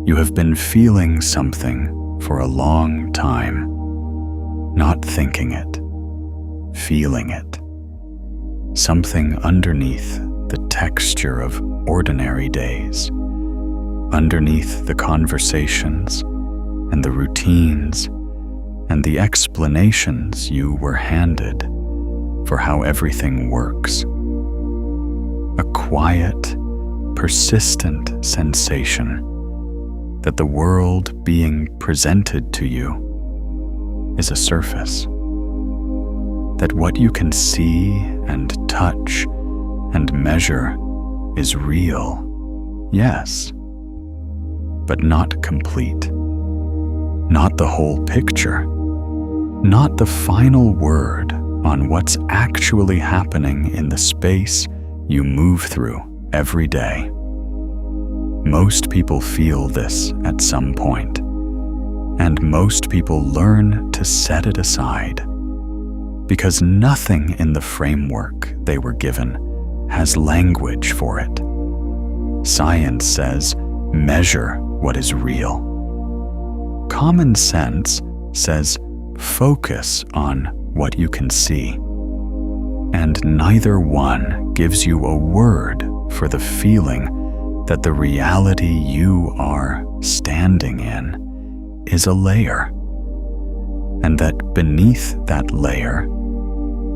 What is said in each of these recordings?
You have been feeling something for a long time, not thinking it, feeling it. Something underneath the texture of ordinary days, underneath the conversations and the routines and the explanations you were handed for how everything works. A quiet, persistent sensation that the world being presented to you is a surface. That what you can see and touch and measure is real, yes, but not complete. Not the whole picture, not the final word on what's actually happening in the space you move through every day. Most people feel this at some point, and most people learn to set it aside, because nothing in the framework they were given has language for it. Science says, measure what is real. Common sense says, focus on what you can see. And neither one gives you a word for the feeling that the reality you are standing in is a layer, and that beneath that layer,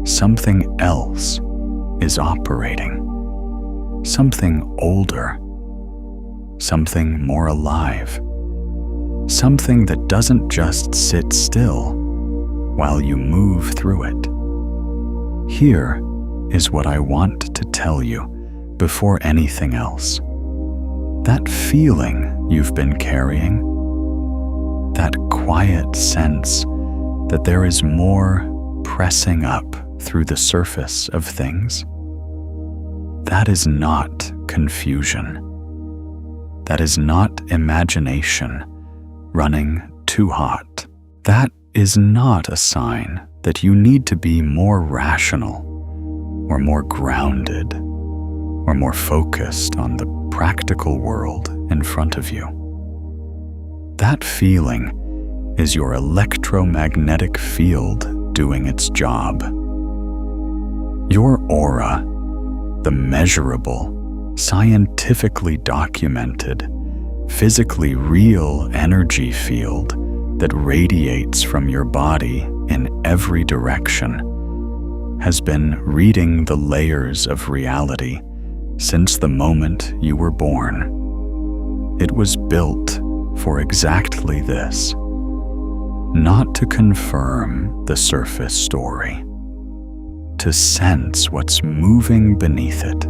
something else is operating, something older, something more alive, something that doesn't just sit still while you move through it. Here is what I want to tell you before anything else. That feeling you've been carrying, that quiet sense that there is more pressing up through the surface of things, that is not confusion. That is not imagination running too hot. That is not a sign that you need to be more rational or more grounded or more focused on the practical world in front of you. That feeling is your electromagnetic field doing its job. Your aura, the measurable, scientifically documented, physically real energy field that radiates from your body in every direction, has been reading the layers of reality since the moment you were born. It was built for exactly this, not to confirm the surface story, to sense what's moving beneath it.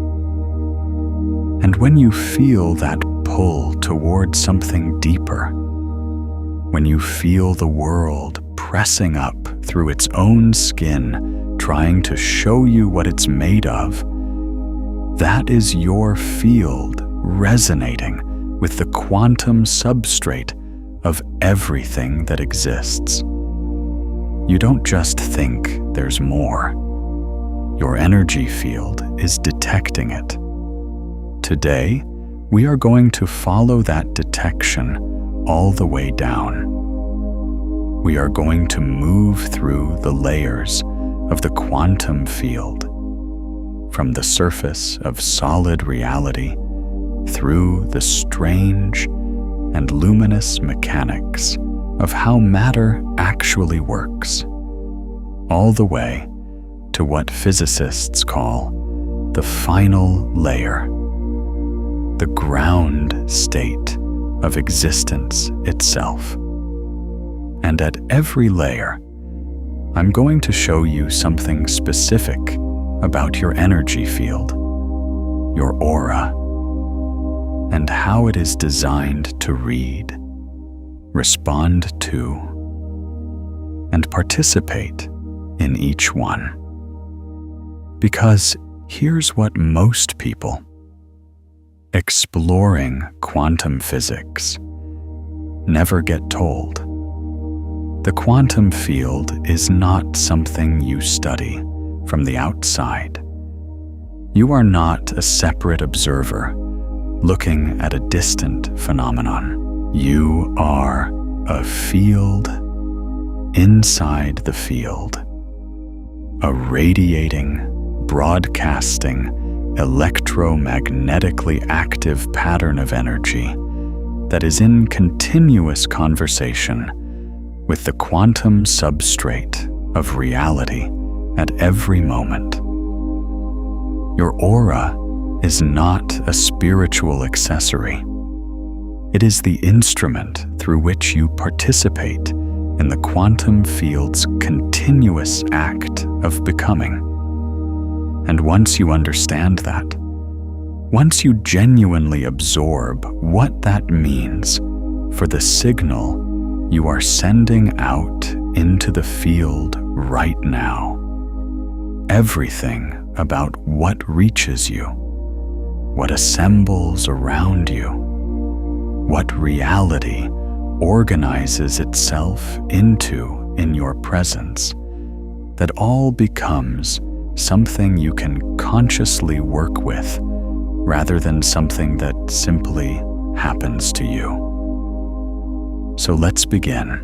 And when you feel that pull toward something deeper, when you feel the world pressing up through its own skin, trying to show you what it's made of, that is your field resonating with the quantum substrate of everything that exists. You don't just think there's more. Your energy field is detecting it. Today, we are going to follow that detection all the way down. We are going to move through the layers of the quantum field, from the surface of solid reality through the strange and luminous mechanics of how matter actually works, all the way to what physicists call the final layer, the ground state of existence itself. And at every layer, I'm going to show you something specific about your energy field, your aura, and how it is designed to read, respond to, and participate in each one. Because here's what most people exploring quantum physics never get told. The quantum field is not something you study from the outside. You are not a separate observer looking at a distant phenomenon. You are a field inside the field, a radiating, broadcasting, electromagnetically active pattern of energy that is in continuous conversation with the quantum substrate of reality at every moment. Your aura is not a spiritual accessory. It is the instrument through which you participate in the quantum field's continuous act of becoming. And once you understand that, once you genuinely absorb what that means for the signal you are sending out into the field right now, everything about what reaches you, what assembles around you, what reality organizes itself into in your presence, that all becomes something you can consciously work with rather than something that simply happens to you. So let's begin,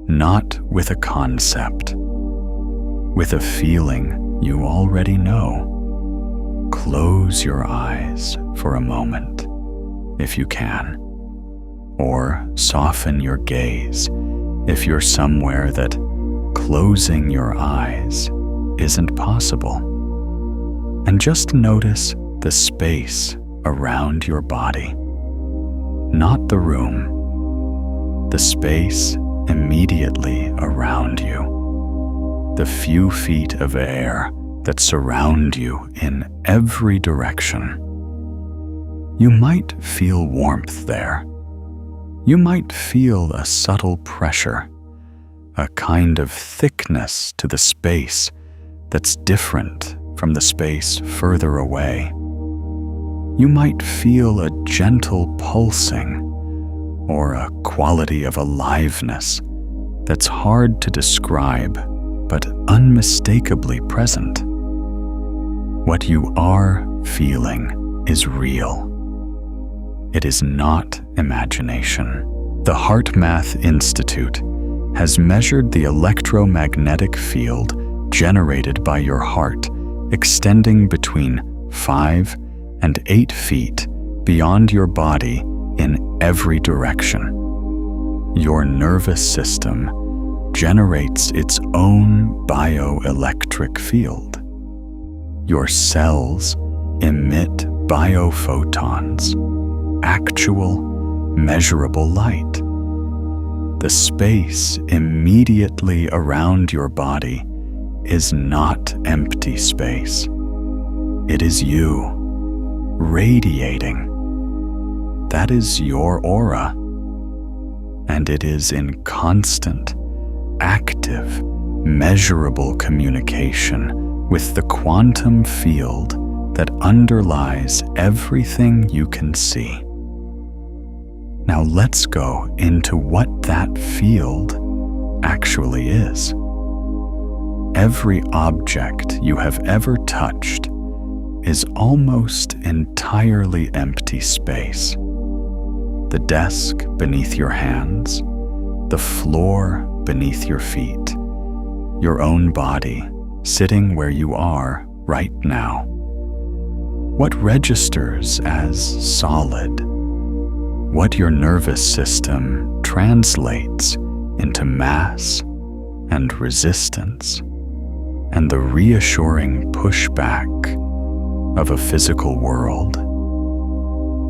not with a concept, with a feeling you already know. Close your eyes for a moment, if you can, or soften your gaze if you're somewhere that closing your eyes isn't possible. And just notice the space around your body, not the room, the space immediately around you, the few feet of air that surround you in every direction. You might feel warmth there. You might feel a subtle pressure, a kind of thickness to the space that's different from the space further away. You might feel a gentle pulsing or a quality of aliveness that's hard to describe but unmistakably present. What you are feeling is real. It is not imagination. The HeartMath Institute has measured the electromagnetic field generated by your heart, extending between 5 and 8 feet beyond your body in every direction. Your nervous system generates its own bioelectric field. Your cells emit biophotons, actual, measurable light. The space immediately around your body is not empty space. It is you, radiating. That is your aura, and it is in constant, active, measurable communication with the quantum field that underlies everything you can see. Now let's go into what that field actually is. Every object you have ever touched is almost entirely empty space. The desk beneath your hands, the floor beneath your feet, your own body sitting where you are right now. What registers as solid? What your nervous system translates into mass and resistance, and the reassuring pushback of a physical world,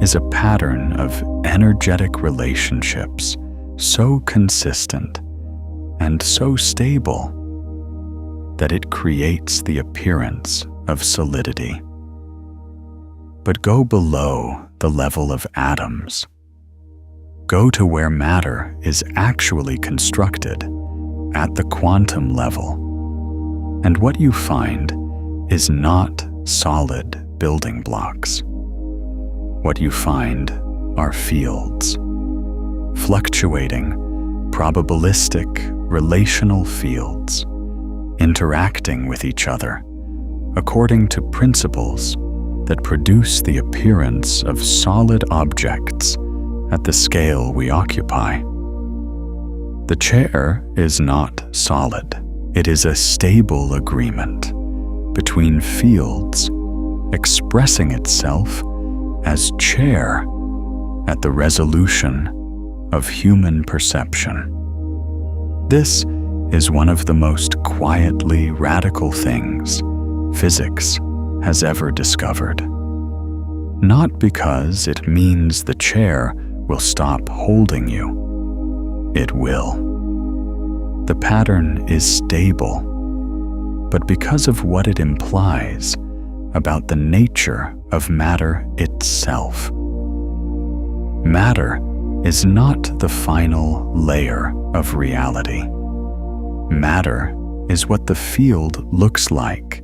is a pattern of energetic relationships so consistent and so stable that it creates the appearance of solidity. But go below the level of atoms. Go to where matter is actually constructed at the quantum level. And what you find is not solid building blocks. What you find are fields, fluctuating, probabilistic, relational fields, interacting with each other according to principles that produce the appearance of solid objects at the scale we occupy. The chair is not solid. It is a stable agreement between fields expressing itself as chair at the resolution of human perception. This is one of the most quietly radical things physics has ever discovered. Not because it means the chair will stop holding you. It will. The pattern is stable, but because of what it implies about the nature of matter itself. Matter is not the final layer of reality. Matter is what the field looks like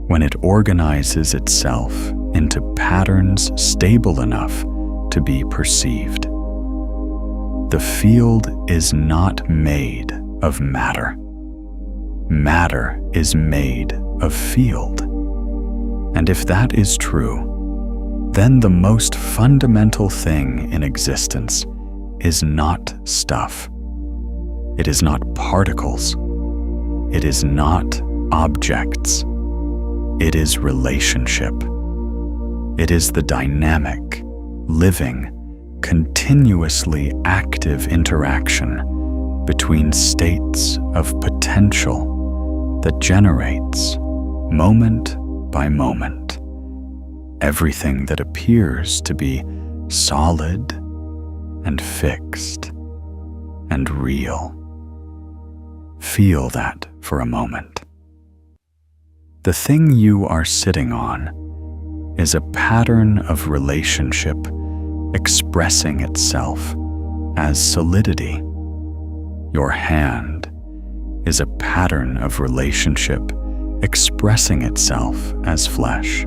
when it organizes itself into patterns stable enough to be perceived. The field is not made of matter. Matter is made of field. And if that is true, then the most fundamental thing in existence is not stuff. It is not particles. It is not objects. It is relationship. It is the dynamic, living, continuously active interaction between states of potential that generates, moment by moment, everything that appears to be solid and fixed and real. Feel that for a moment. The thing you are sitting on is a pattern of relationship expressing itself as solidity. Your hand is a pattern of relationship expressing itself as flesh.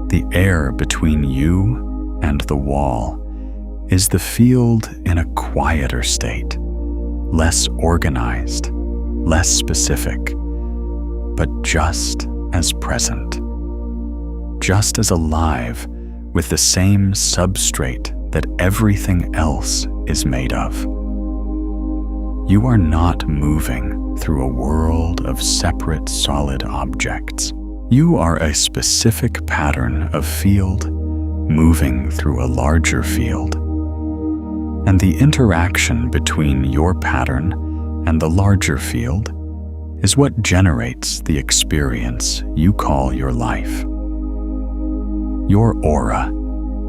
The air between you and the wall is the field in a quieter state, less organized, less specific, but just as present, just as alive with the same substrate that everything else is made of. You are not moving through a world of separate solid objects. You are a specific pattern of field moving through a larger field. And the interaction between your pattern and the larger field is what generates the experience you call your life. Your aura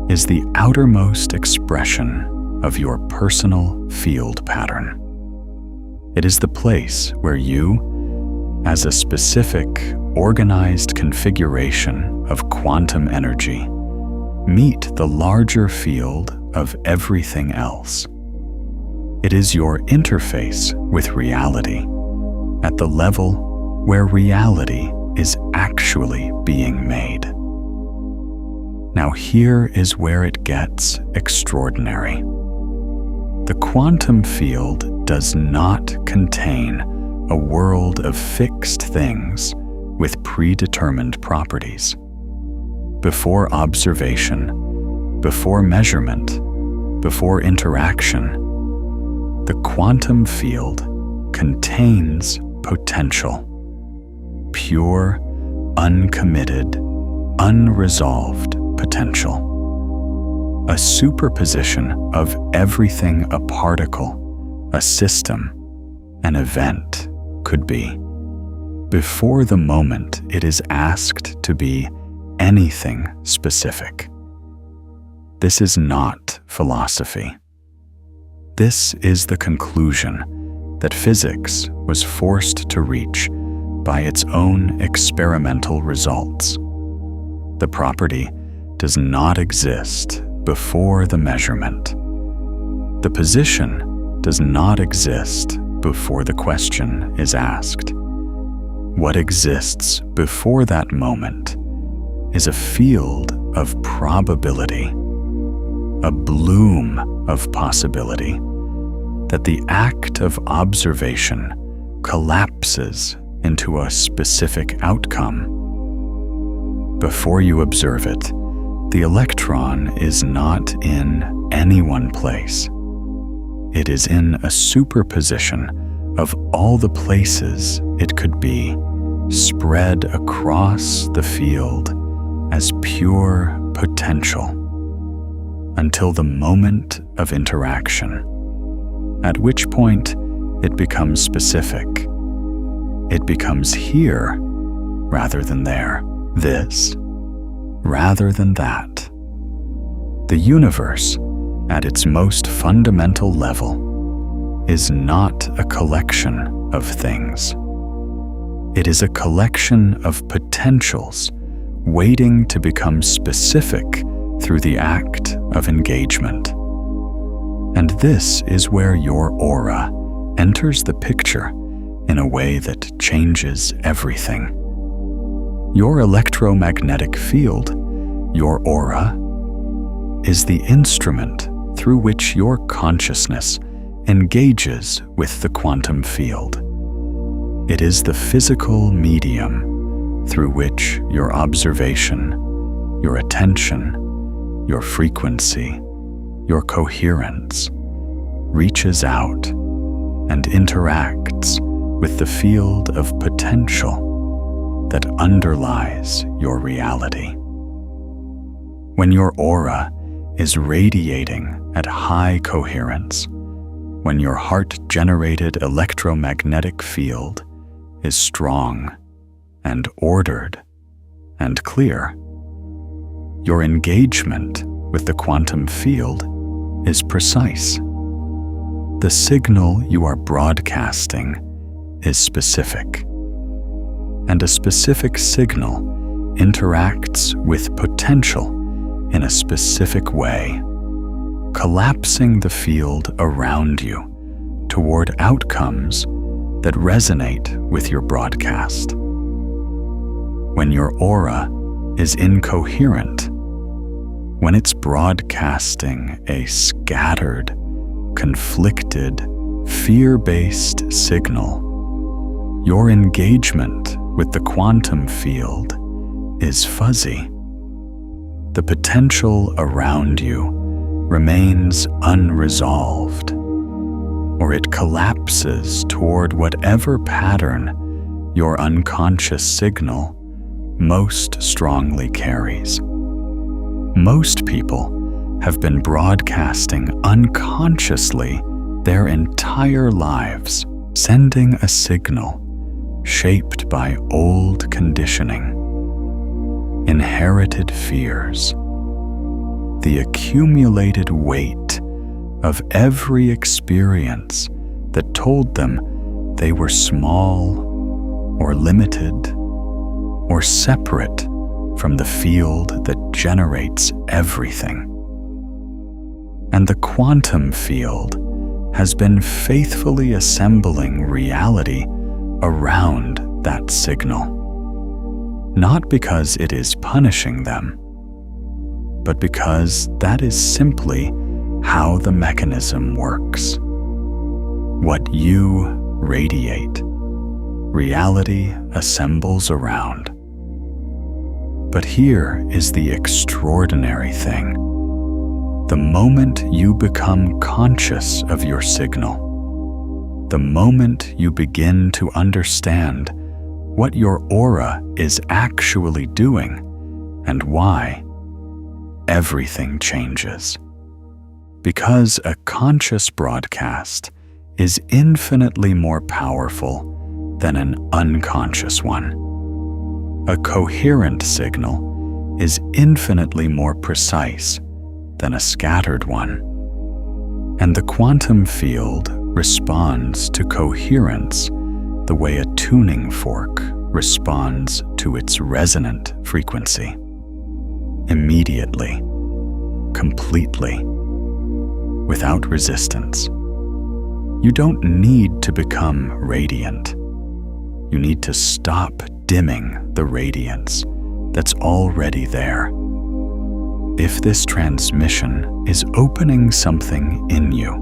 is the outermost expression of your personal field pattern. It is the place where you, as a specific, organized configuration of quantum energy, meet the larger field of everything else. It is your interface with reality at the level where reality is actually being made. Now here is where it gets extraordinary. The quantum field does not contain a world of fixed things with predetermined properties. Before observation, before measurement, before interaction, the quantum field contains potential, pure, uncommitted, unresolved potential. A superposition of everything a particle, a system, an event could be, before the moment it is asked to be anything specific. This is not philosophy. This is the conclusion that physics was forced to reach by its own experimental results. The property does not exist before the measurement. The position does not exist before the question is asked. What exists before that moment is a field of probability, a bloom of possibility that the act of observation collapses into a specific outcome. Before you observe it, The electron is not in any one place. It is in a superposition of all the places it could be, spread across the field as pure potential until the moment of interaction, at which point it becomes specific. It becomes here rather than there, this rather than that. The universe, at its most fundamental level, is not a collection of things. It is a collection of potentials waiting to become specific through the act of engagement. And this is where your aura enters the picture in a way that changes everything. Your electromagnetic field, your aura, is the instrument through which your consciousness engages with the quantum field. It is the physical medium through which your observation, your attention, your frequency, your coherence reaches out and interacts with the field of potential that underlies your reality. When your aura is radiating at high coherence, when your heart-generated electromagnetic field is strong and ordered and clear, your engagement with the quantum field is precise. The signal you are broadcasting is specific, and a specific signal interacts with potential in a specific way, collapsing the field around you toward outcomes that resonate with your broadcast. When your aura is incoherent, when it's broadcasting a scattered, conflicted, fear-based signal, your engagement with the quantum field is fuzzy. The potential around you remains unresolved, or it collapses toward whatever pattern your unconscious signal most strongly carries. Most people have been broadcasting unconsciously their entire lives, sending a signal shaped by old conditioning, inherited fears, the accumulated weight of every experience that told them they were small or limited or separate from the field that generates everything. And the quantum field has been faithfully assembling reality around that signal, not because it is punishing them, but because that is simply how the mechanism works. What you radiate, reality assembles around. But here is the extraordinary thing. The moment you become conscious of your signal, the moment you begin to understand what your aura is actually doing and why, everything changes. Because a conscious broadcast is infinitely more powerful than an unconscious one. A coherent signal is infinitely more precise than a scattered one. And the quantum field responds to coherence the way a tuning fork responds to its resonant frequency. Immediately, completely, without resistance. You don't need to become radiant. You need to stop dimming the radiance that's already there. If this transmission is opening something in you,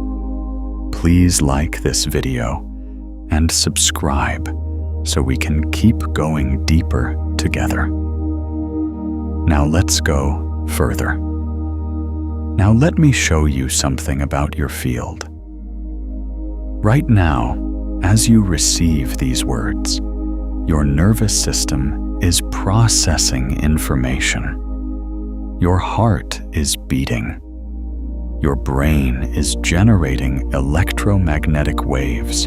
please like this video and subscribe so we can keep going deeper together. Now let's go further. Now let me show you something about your field. Right now, as you receive these words, your nervous system is processing information. Your heart is beating. Your brain is generating electromagnetic waves.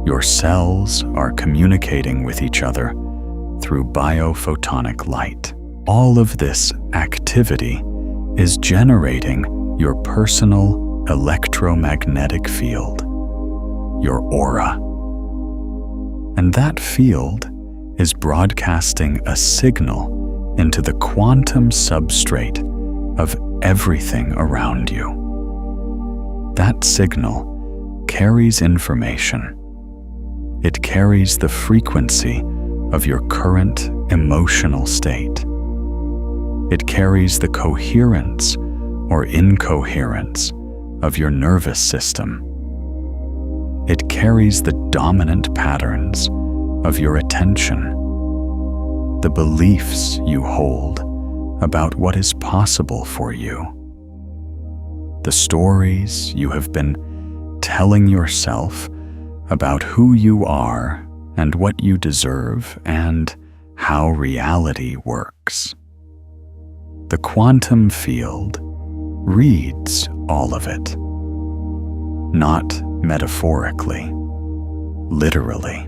Your cells are communicating with each other through biophotonic light. All of this activity is generating your personal electromagnetic field, your aura. And that field is broadcasting a signal into the quantum substrate of everything around you. That signal carries information. It carries the frequency of your current emotional state. It carries the coherence or incoherence of your nervous system. It carries the dominant patterns of your attention, the beliefs you hold about what is possible for you, the stories you have been telling yourself about who you are and what you deserve and how reality works. The quantum field reads all of it, not metaphorically, literally.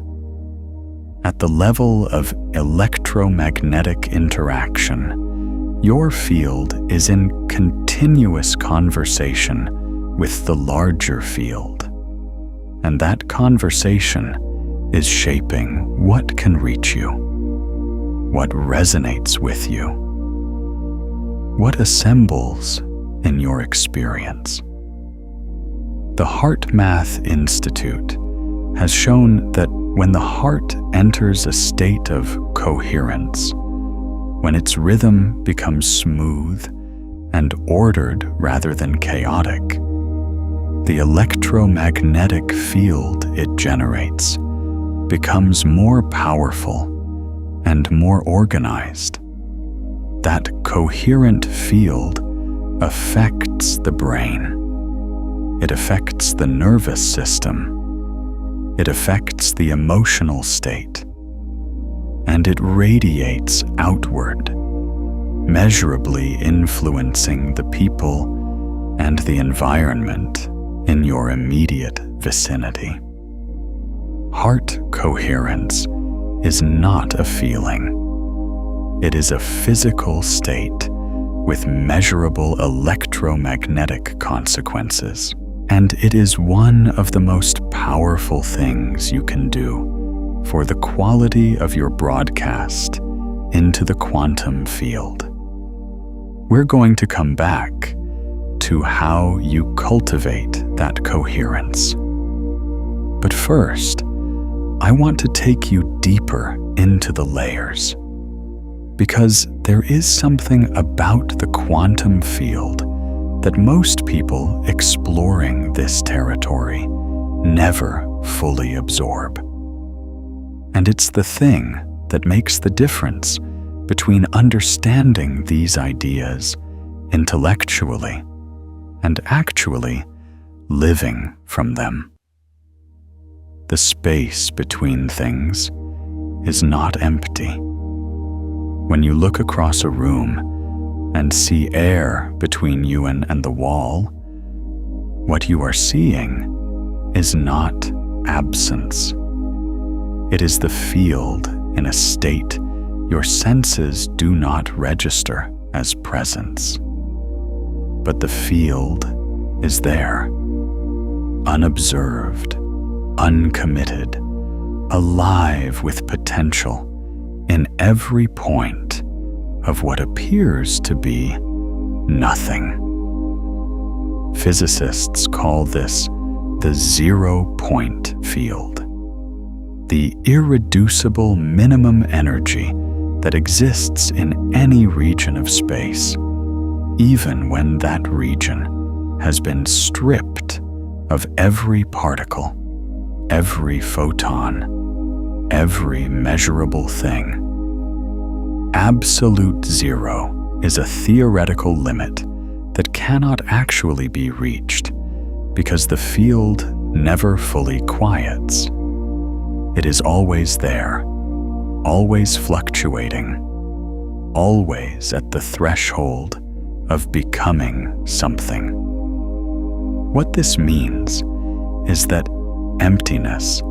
At the level of electromagnetic interaction, your field is in continuous conversation with the larger field, and that conversation is shaping what can reach you, what resonates with you, what assembles in your experience. The HeartMath Institute has shown that when the heart enters a state of coherence, when its rhythm becomes smooth and ordered rather than chaotic, the electromagnetic field it generates becomes more powerful and more organized. That coherent field affects the brain. It affects the nervous system. It affects the emotional state. And it radiates outward, measurably influencing the people and the environment in your immediate vicinity. Heart coherence is not a feeling. It is a physical state with measurable electromagnetic consequences. And it is one of the most powerful things you can do for the quality of your broadcast into the quantum field. We're going to come back to how you cultivate that coherence. But first, I want to take you deeper into the layers, because there is something about the quantum field that most people exploring this territory never fully absorb. And it's the thing that makes the difference between understanding these ideas intellectually and actually living from them. The space between things is not empty. When you look across a room and see air between you and the wall, what you are seeing is not absence. It is the field in a state your senses do not register as presence. But the field is there, unobserved, uncommitted, alive with potential in every point of what appears to be nothing. Physicists call this the zero-point field, the irreducible minimum energy that exists in any region of space, even when that region has been stripped of every particle, every photon, every measurable thing. Absolute zero is a theoretical limit that cannot actually be reached because the field never fully quiets. It is always there, always fluctuating, always at the threshold of becoming something. What this means is that emptiness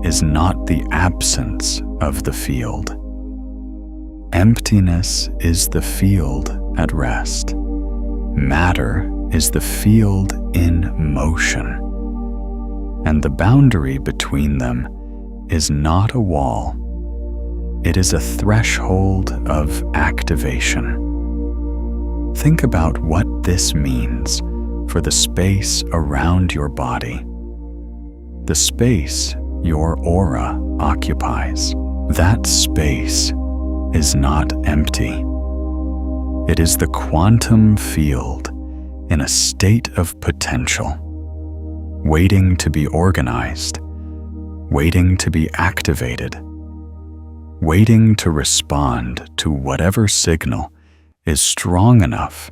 is not the absence of the field. Emptiness is the field at rest. Matter is the field in motion. And the boundary between them is not a wall. It is a threshold of activation. Think about what this means for the space around your body. The space your aura occupies. That space is not empty. It is the quantum field in a state of potential, waiting to be organized, waiting to be activated, waiting to respond to whatever signal is strong enough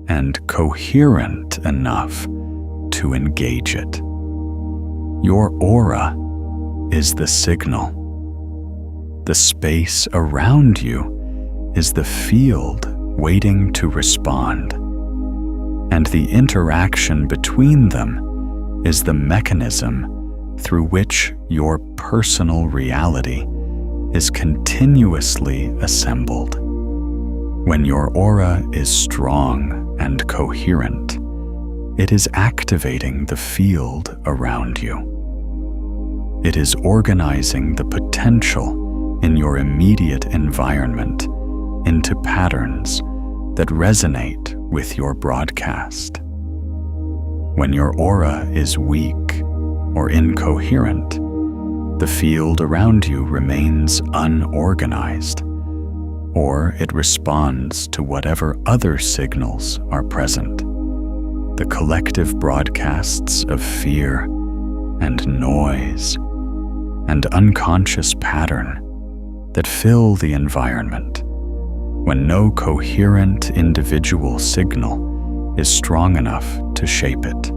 and coherent enough to engage it. Your aura is the signal. The space around you is the field waiting to respond, and the interaction between them is the mechanism through which your personal reality is continuously assembled. When your aura is strong and coherent, it is activating the field around you. It is organizing the potential in your immediate environment into patterns that resonate with your broadcast. When your aura is weak or incoherent, the field around you remains unorganized, or it responds to whatever other signals are present. The collective broadcasts of fear and noise and unconscious pattern that fill the environment when no coherent individual signal is strong enough to shape it.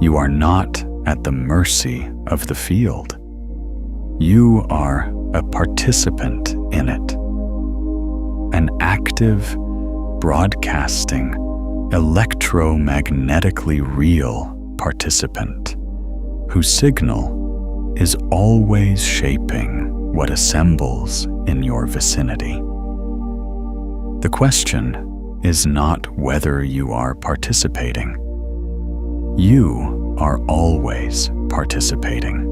You are not at the mercy of the field. You are a participant in it, an active, broadcasting, electromagnetically real participant whose signal is always shaping what assembles in your vicinity. The question is not whether you are participating. You are always participating.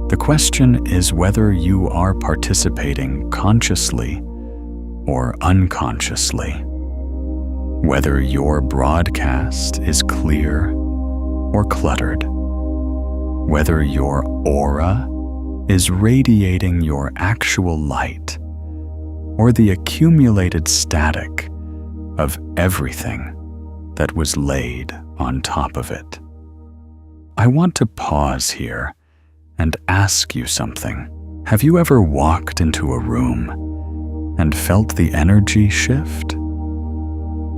The question is whether you are participating consciously or unconsciously, whether your broadcast is clear or cluttered, whether your aura is radiating your actual light or the accumulated static of everything that was laid on top of it. I want to pause here and ask you something. Have you ever walked into a room and felt the energy shift?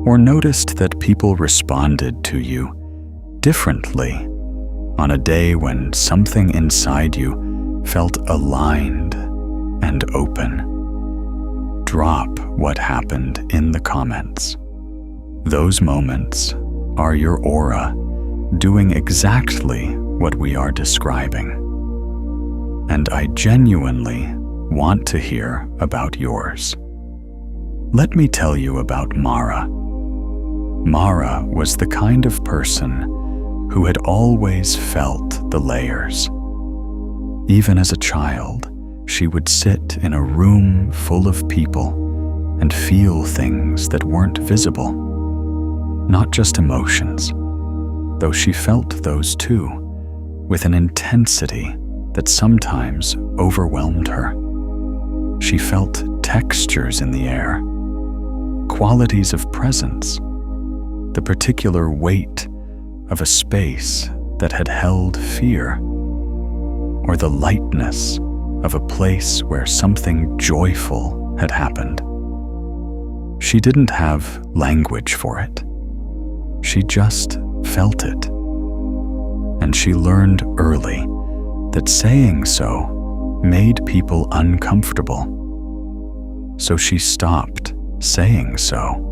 Or noticed that people responded to you differently on a day when something inside you felt aligned and open? Drop what happened in the comments. Those moments are your aura doing exactly what we are describing. And I genuinely want to hear about yours. Let me tell you about Mara. Mara was the kind of person who had always felt the layers. Even as a child, she would sit in a room full of people and feel things that weren't visible. Not just emotions, though she felt those too, with an intensity that sometimes overwhelmed her. She felt textures in the air, qualities of presence, the particular weight of a space that had held fear, or the lightness of a place where something joyful had happened. She didn't have language for it. She just felt it. And she learned early that saying so made people uncomfortable. So she stopped saying so.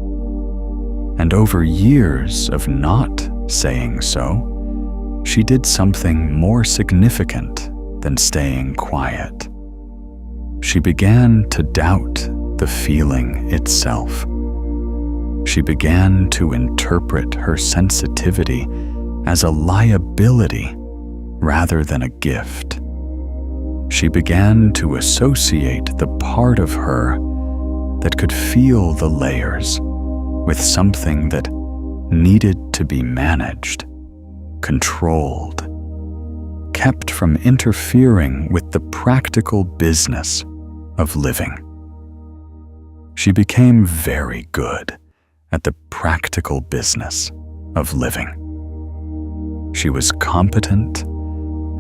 And over years of not saying so, she did something more significant than staying quiet. She began to doubt the feeling itself. She began to interpret her sensitivity as a liability rather than a gift. She began to associate the part of her that could feel the layers with something that needed to be managed, controlled, kept from interfering with the practical business of living. She became very good at the practical business of living. She was competent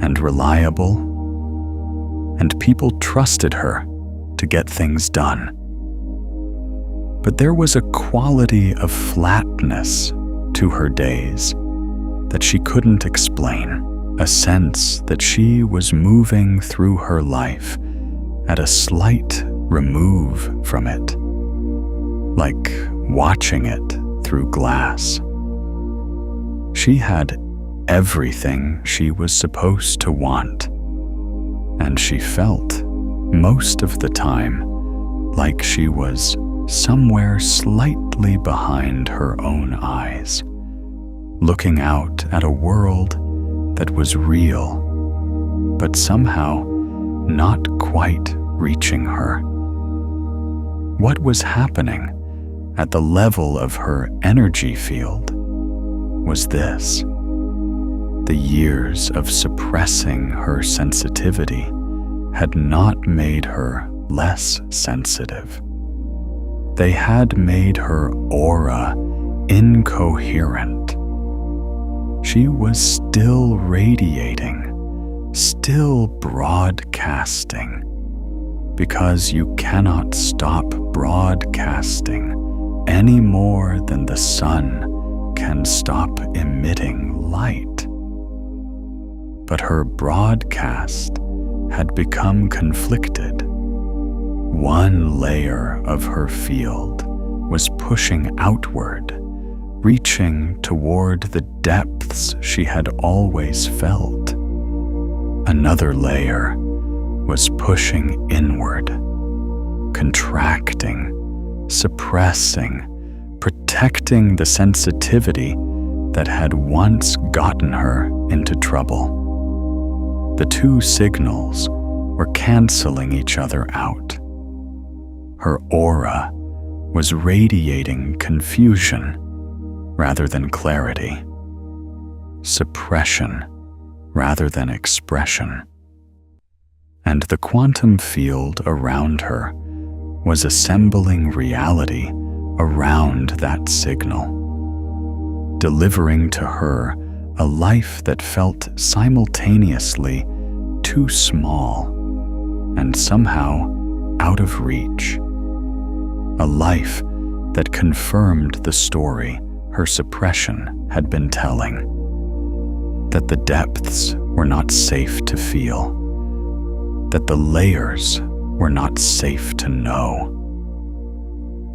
and reliable, and people trusted her to get things done. But there was a quality of flatness to her days that she couldn't explain, a sense that she was moving through her life at a slight remove from it, like watching it through glass. She had everything she was supposed to want, and she felt most of the time like she was somewhere slightly behind her own eyes, looking out at a world that was real, but somehow not quite reaching her. What was happening at the level of her energy field was this: the years of suppressing her sensitivity had not made her less sensitive. They had made her aura incoherent. She was still radiating, still broadcasting, because you cannot stop broadcasting any more than the sun can stop emitting light. But her broadcast had become conflicted. One layer of her field was pushing outward, reaching toward the depths she had always felt. Another layer was pushing inward, contracting, suppressing, protecting the sensitivity that had once gotten her into trouble. The two signals were canceling each other out. Her aura was radiating confusion rather than clarity, suppression rather than expression. And the quantum field around her was assembling reality around that signal, delivering to her a life that felt simultaneously too small and somehow out of reach. A life that confirmed the story her suppression had been telling, that the depths were not safe to feel, that the layers were not safe to know,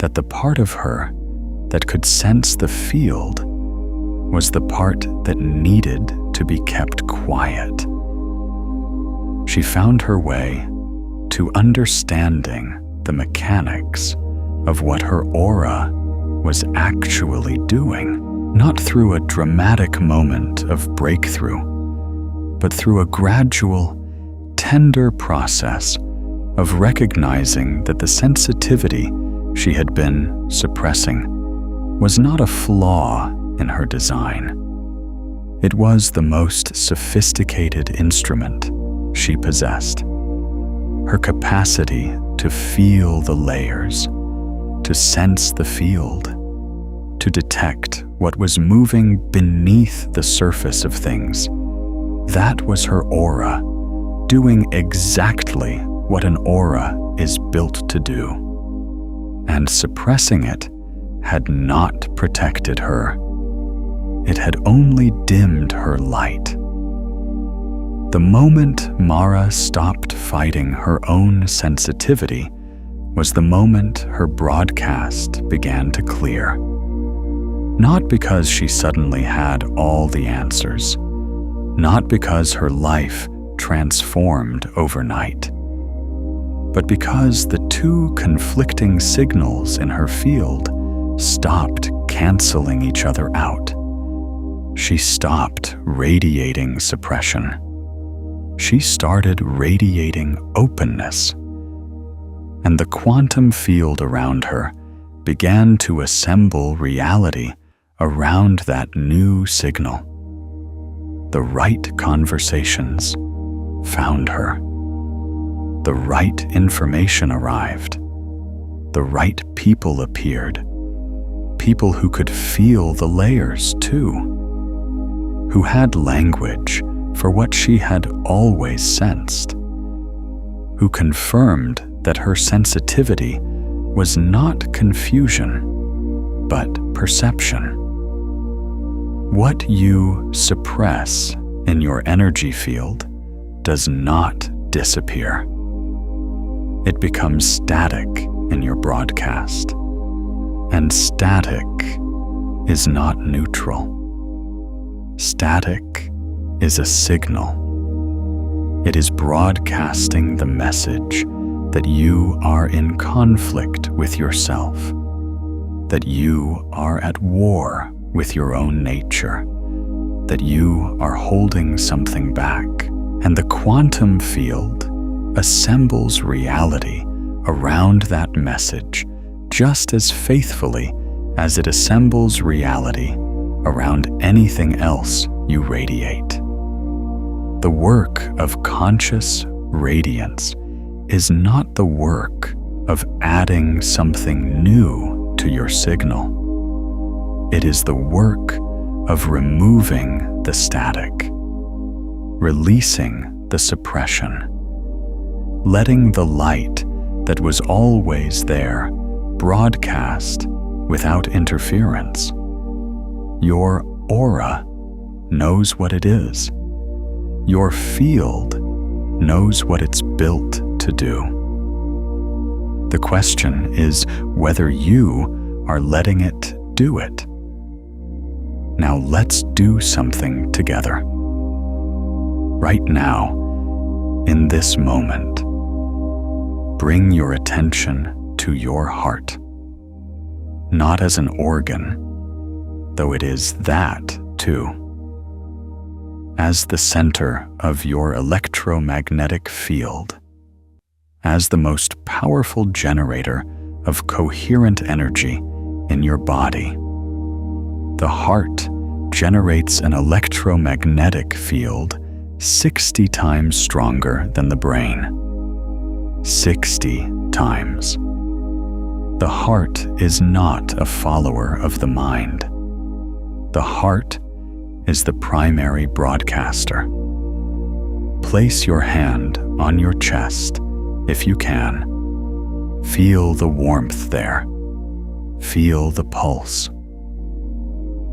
that the part of her that could sense the field was the part that needed to be kept quiet. She found her way to understanding the mechanics of what her aura was actually doing, not through a dramatic moment of breakthrough, but through a gradual, tender process of recognizing that the sensitivity she had been suppressing was not a flaw in her design. It was the most sophisticated instrument she possessed. Her capacity to feel the layers, to sense the field, to detect what was moving beneath the surface of things. That was her aura, doing exactly what an aura is built to do. And suppressing it had not protected her. It had only dimmed her light. The moment Mara stopped fighting her own sensitivity was the moment her broadcast began to clear. Not because she suddenly had all the answers, not because her life transformed overnight, but because the two conflicting signals in her field stopped canceling each other out. She stopped radiating suppression. She started radiating openness, and the quantum field around her began to assemble reality around that new signal. The right conversations found her. The right information arrived. The right people appeared. People who could feel the layers too, who had language for what she had always sensed, who confirmed that her sensitivity was not confusion, but perception. What you suppress in your energy field does not disappear. It becomes static in your broadcast. And static is not neutral. Static is a signal. It is broadcasting the message that you are in conflict with yourself, that you are at war with your own nature, that you are holding something back, and the quantum field assembles reality around that message just as faithfully as it assembles reality around anything else you radiate. The work of conscious radiance is not the work of adding something new to your signal. It is the work of removing the static, releasing the suppression, letting the light that was always there broadcast without interference. Your aura knows what it is. Your field knows what it's built to do. The question is whether you are letting it do it. Now let's do something together. Right now, in this moment, bring your attention to your heart, not as an organ, though it is that too, as the center of your electromagnetic field, as the most powerful generator of coherent energy in your body. The heart generates an electromagnetic field 60 times stronger than the brain. 60 times. The heart is not a follower of the mind. The heart is the primary broadcaster. Place your hand on your chest if you can. Feel the warmth there. Feel the pulse.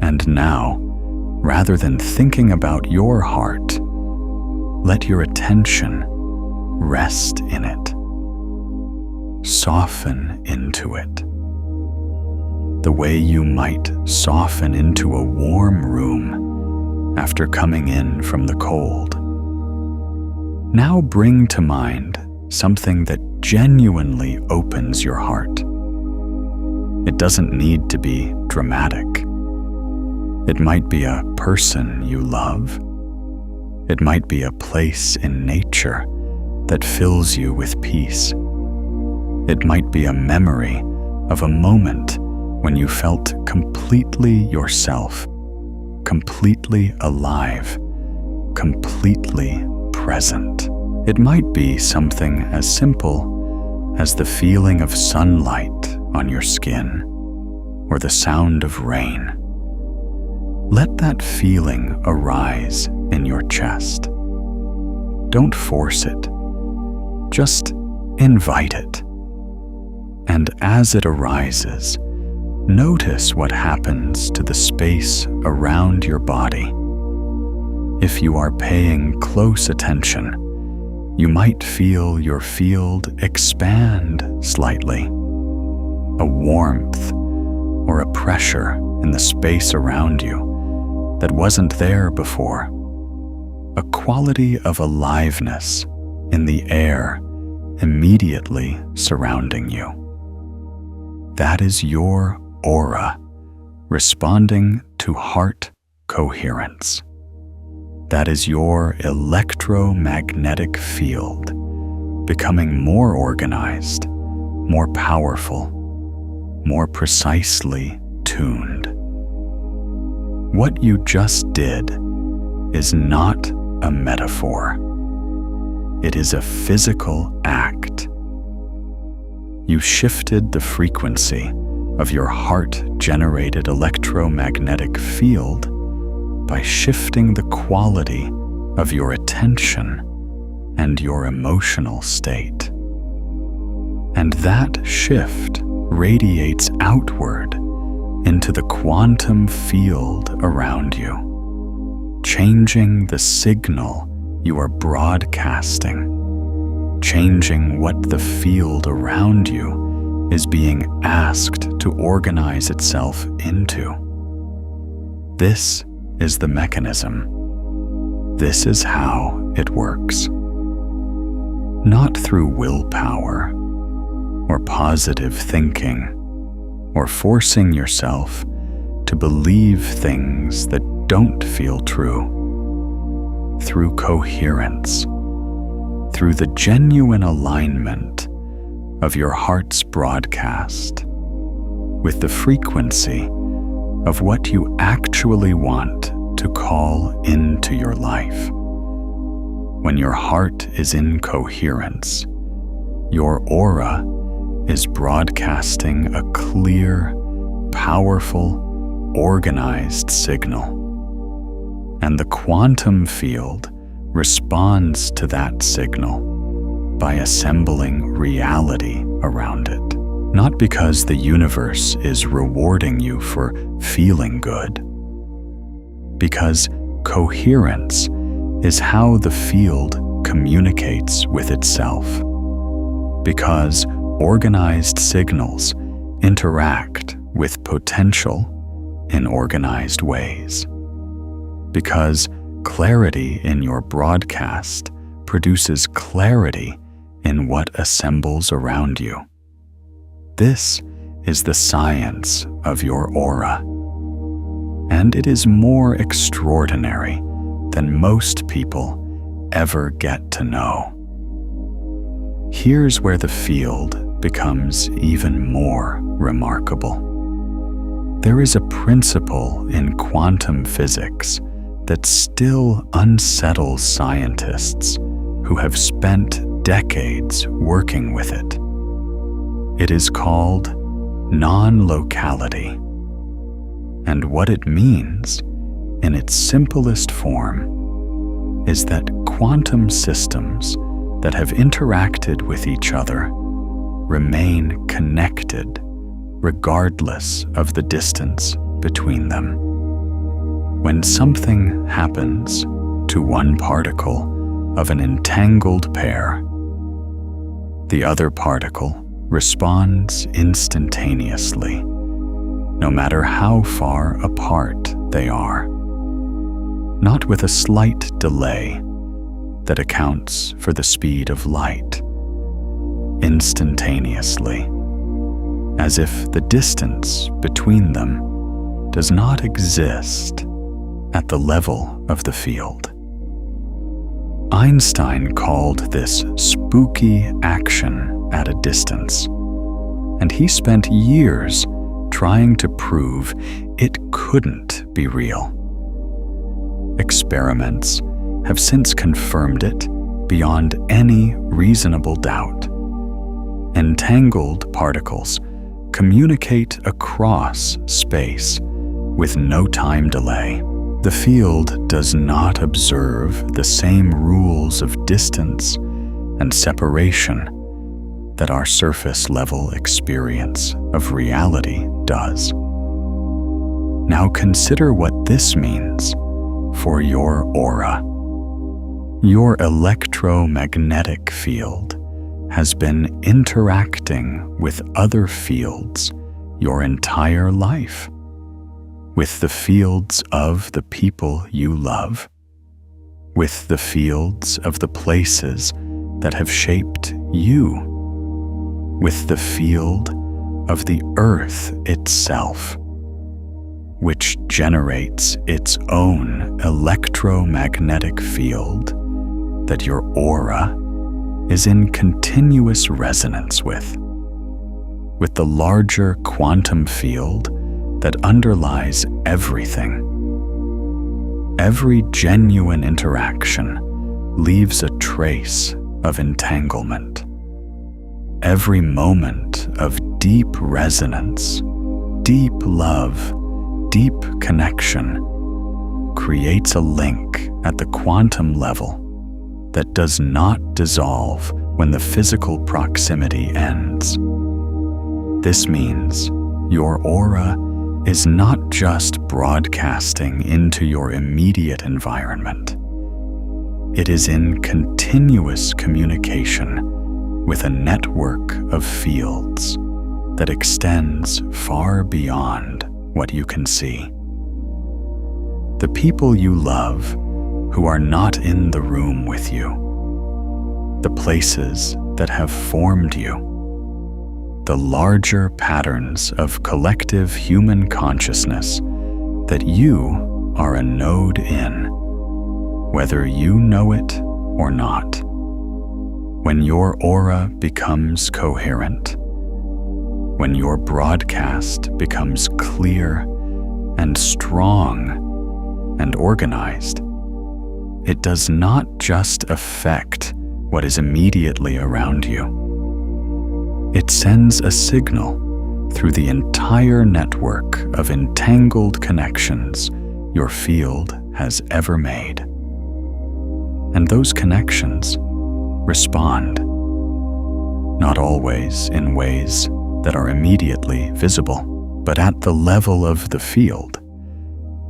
And now, rather than thinking about your heart, let your attention rest in it. Soften into it. The way you might soften into a warm room after coming in from the cold. Now bring to mind something that genuinely opens your heart. It doesn't need to be dramatic. It might be a person you love. It might be a place in nature that fills you with peace. It might be a memory of a moment when you felt completely yourself, completely alive, completely present. It might be something as simple as the feeling of sunlight on your skin or the sound of rain. Let that feeling arise in your chest. Don't force it. Just invite it. And as it arises, notice what happens to the space around your body. If you are paying close attention, you might feel your field expand slightly. A warmth or a pressure in the space around you that wasn't there before. A quality of aliveness in the air immediately surrounding you. That is your aura responding to heart coherence. That is your electromagnetic field becoming more organized, more powerful, more precisely tuned. What you just did is not a metaphor. It is a physical act. You shifted the frequency of your heart-generated electromagnetic field by shifting the quality of your attention and your emotional state. And that shift radiates outward into the quantum field around you, changing the signal you are broadcasting, changing what the field around you is being asked to organize itself into. This is the mechanism. This is how it works. Not through willpower, or positive thinking, or forcing yourself to believe things that don't feel true. Through coherence, through the genuine alignment of your heart's broadcast with the frequency of what you actually want to call into your life. When your heart is in coherence, your aura is broadcasting a clear, powerful, organized signal. And the quantum field responds to that signal by assembling reality around it. Not because the universe is rewarding you for feeling good. Because coherence is how the field communicates with itself. Because organized signals interact with potential in organized ways. Because clarity in your broadcast produces clarity in what assembles around you. This is the science of your aura, and it is more extraordinary than most people ever get to know. Here's where the field becomes even more remarkable. There is a principle in quantum physics that still unsettles scientists who have spent decades working with it. It is called non-locality, and what it means, in its simplest form, is that quantum systems that have interacted with each other remain connected regardless of the distance between them. When something happens to one particle of an entangled pair, the other particle responds instantaneously, no matter how far apart they are, not with a slight delay that accounts for the speed of light, instantaneously, as if the distance between them does not exist at the level of the field. Einstein called this spooky action at a distance, and he spent years trying to prove it couldn't be real. Experiments have since confirmed it beyond any reasonable doubt. Entangled particles communicate across space with no time delay. The field does not observe the same rules of distance and separation that our surface level experience of reality does. Now consider what this means for your aura. Your electromagnetic field has been interacting with other fields your entire life, with the fields of the people you love, with the fields of the places that have shaped you, with the field of the earth itself, which generates its own electromagnetic field that your aura is in continuous resonance with the larger quantum field that underlies everything. Every genuine interaction leaves a trace of entanglement. Every moment of deep resonance, deep love, deep connection creates a link at the quantum level that does not dissolve when the physical proximity ends. This means your aura is not just broadcasting into your immediate environment. It is in continuous communication with a network of fields that extends far beyond what you can see. The people you love who are not in the room with you, the places that have formed you, the larger patterns of collective human consciousness that you are a node in, whether you know it or not. When your aura becomes coherent, when your broadcast becomes clear and strong and organized, it does not just affect what is immediately around you. It sends a signal through the entire network of entangled connections your field has ever made. And those connections respond, not always in ways that are immediately visible, but at the level of the field,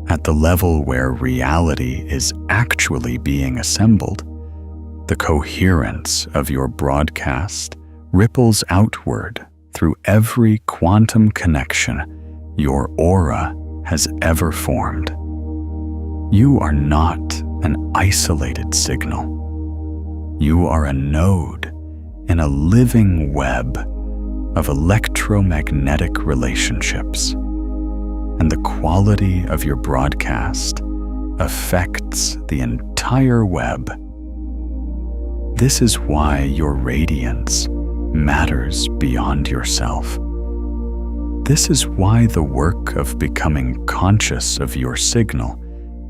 at the level where reality is actually being assembled. The coherence of your broadcast ripples outward through every quantum connection your aura has ever formed. You are not an isolated signal. You are a node in a living web of electromagnetic relationships, and the quality of your broadcast affects the entire web. This is why your radiance matters beyond yourself. This is why the work of becoming conscious of your signal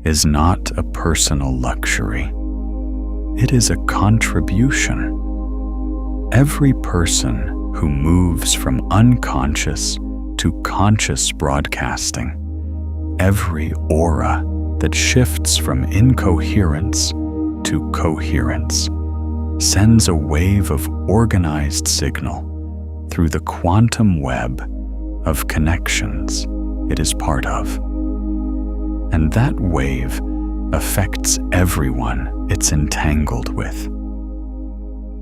is not a personal luxury. It is a contribution. Every person who moves from unconscious to conscious broadcasting, every aura that shifts from incoherence to coherence, sends a wave of organized signal through the quantum web of connections it is part of. And that wave affects everyone it's entangled with.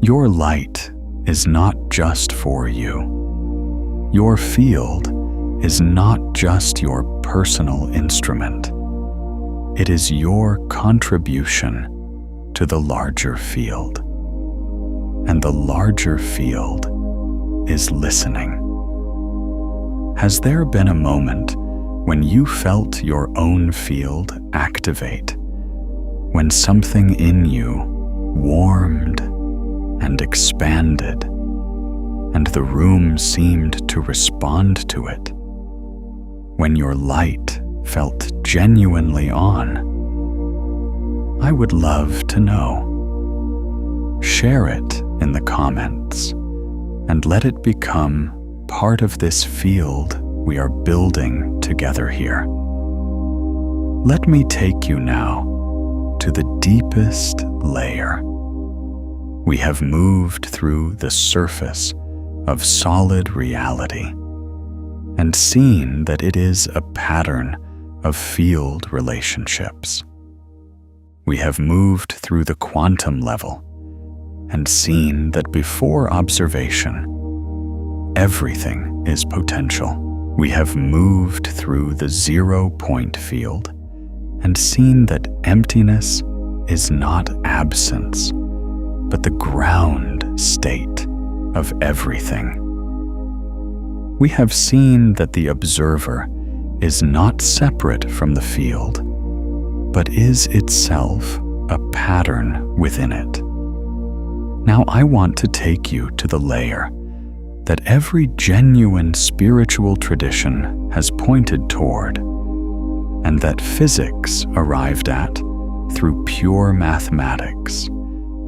Your light is not just for you. Your field is not just your personal instrument. It is your contribution to the larger field. And the larger field is listening. Has there been a moment when you felt your own field activate, when something in you warmed and expanded, and the room seemed to respond to it? When your light felt genuinely on? I would love to know. Share it in the comments and let it become part of this field we are building together here. Let me take you now to the deepest layer. We have moved through the surface of solid reality and seen that it is a pattern of field relationships. We have moved through the quantum level and seen that before observation, everything is potential. We have moved through the 0-point field and seen that emptiness is not absence, but the ground state of everything. We have seen that the observer is not separate from the field, but is itself a pattern within it. Now I want to take you to the layer that every genuine spiritual tradition has pointed toward, and that physics arrived at through pure mathematics,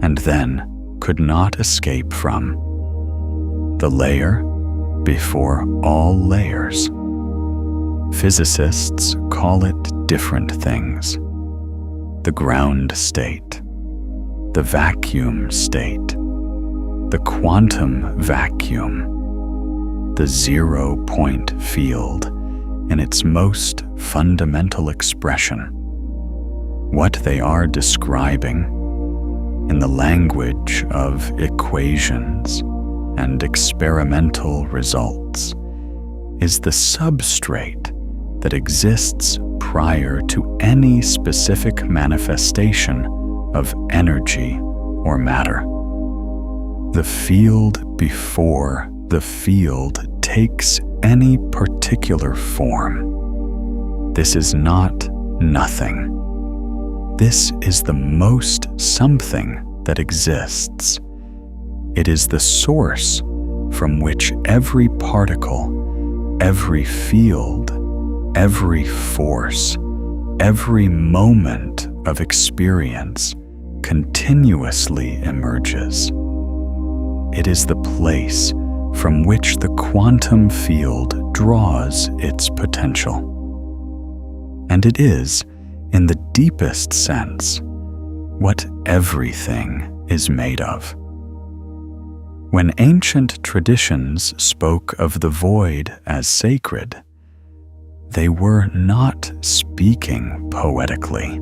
and then could not escape from. The layer before all layers. Physicists call it different things. The ground state, the vacuum state, the quantum vacuum, the 0-point field in its most fundamental expression. What they are describing in the language of equations and experimental results is the substrate that exists prior to any specific manifestation of energy or matter. The field before the field takes any particular form. This is not nothing. This is the most something that exists. It is the source from which every particle, every field, every force, every moment of experience continuously emerges. It is the place from which the quantum field draws its potential. And it is, in the deepest sense, what everything is made of. When ancient traditions spoke of the void as sacred, they were not speaking poetically.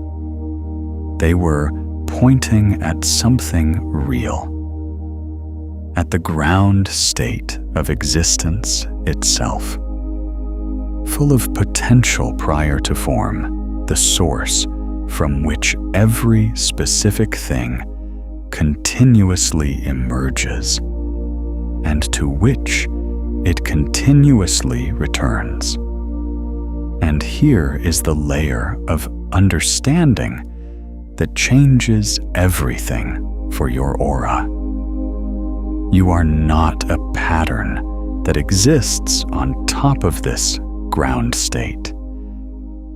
They were pointing at something real, at the ground state of existence itself, full of potential prior to form, the source from which every specific thing continuously emerges, and to which it continuously returns. And here is the layer of understanding that changes everything for your aura. You are not a pattern that exists on top of this ground state.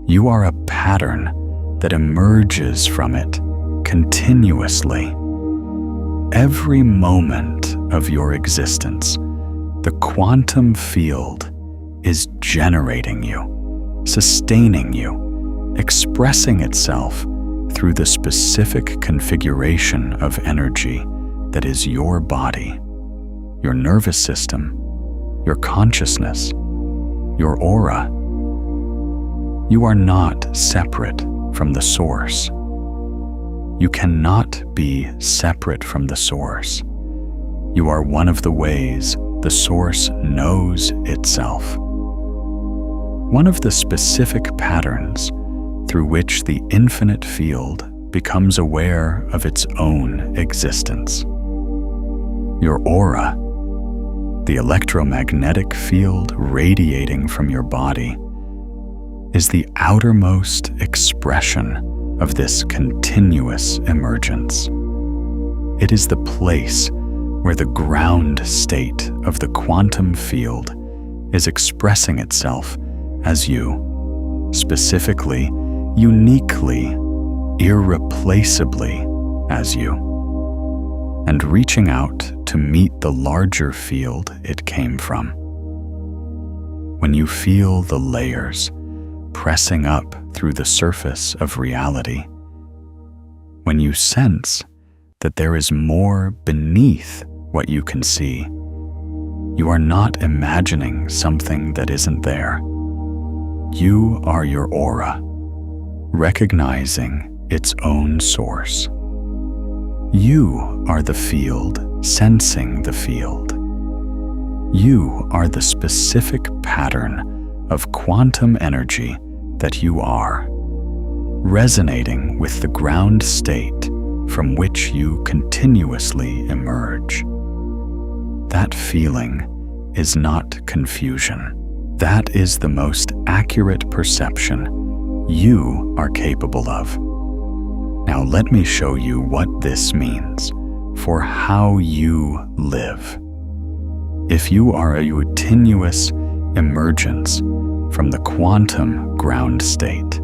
You are a pattern that emerges from it continuously. Every moment of your existence, the quantum field is generating you, sustaining you, expressing itself through the specific configuration of energy that is your body, your nervous system, your consciousness, your aura. You are not separate from the source. You cannot be separate from the source. You are one of the ways the source knows itself. One of the specific patterns through which the infinite field becomes aware of its own existence. Your aura, the electromagnetic field radiating from your body, is the outermost expression of this continuous emergence. It is the place where the ground state of the quantum field is expressing itself as you, specifically, uniquely, irreplaceably as you, and reaching out to meet the larger field it came from. When you feel the layers pressing up through the surface of reality, when you sense that there is more beneath what you can see, You are not imagining something that isn't there. You are your aura, recognizing its own source. You are the field sensing the field. You are the specific pattern of quantum energy that you are, resonating with the ground state from which you continuously emerge. That feeling is not confusion. That is the most accurate perception you are capable of. Now let me show you what this means for how you live. If you are a continuous emergence from the quantum ground state,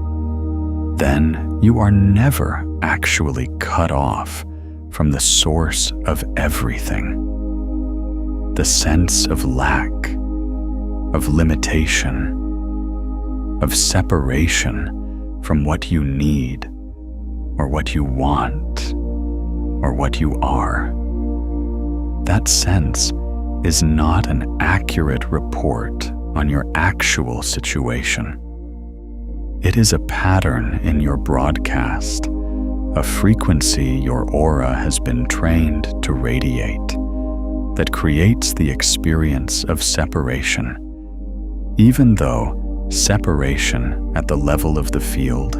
then you are never actually cut off from the source of everything. The sense of lack, of limitation, of separation from what you need, or what you want, or what you are. That sense is not an accurate report on your actual situation. It is a pattern in your broadcast, a frequency your aura has been trained to radiate, that creates the experience of separation, even though separation at the level of the field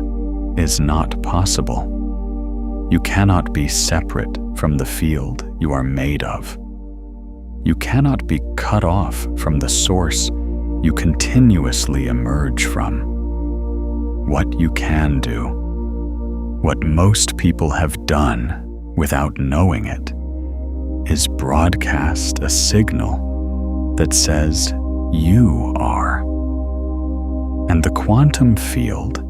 is not possible. You cannot be separate from the field you are made of. You cannot be cut off from the source you continuously emerge from. What you can do, what most people have done without knowing it, is broadcast a signal that says you are. And the quantum field,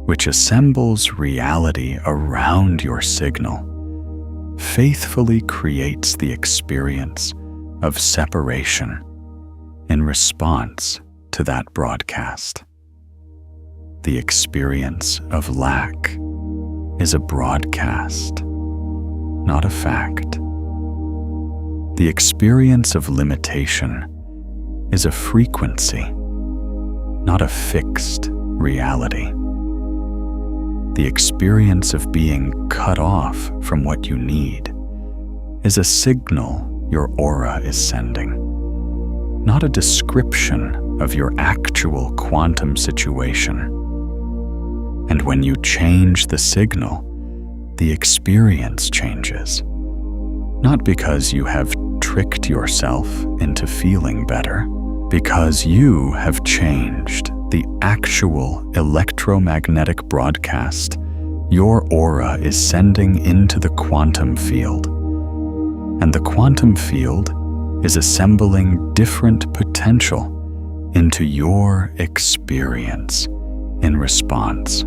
which assembles reality around your signal, faithfully creates the experience of separation in response to that broadcast. The experience of lack is a broadcast, not a fact. The experience of limitation is a frequency, not a fixed reality. The experience of being cut off from what you need is a signal your aura is sending, not a description of your actual quantum situation. And when you change the signal, the experience changes, not because you have tricked yourself into feeling better, because you have changed the actual electromagnetic broadcast your aura is sending into the quantum field. And the quantum field is assembling different potential into your experience in response.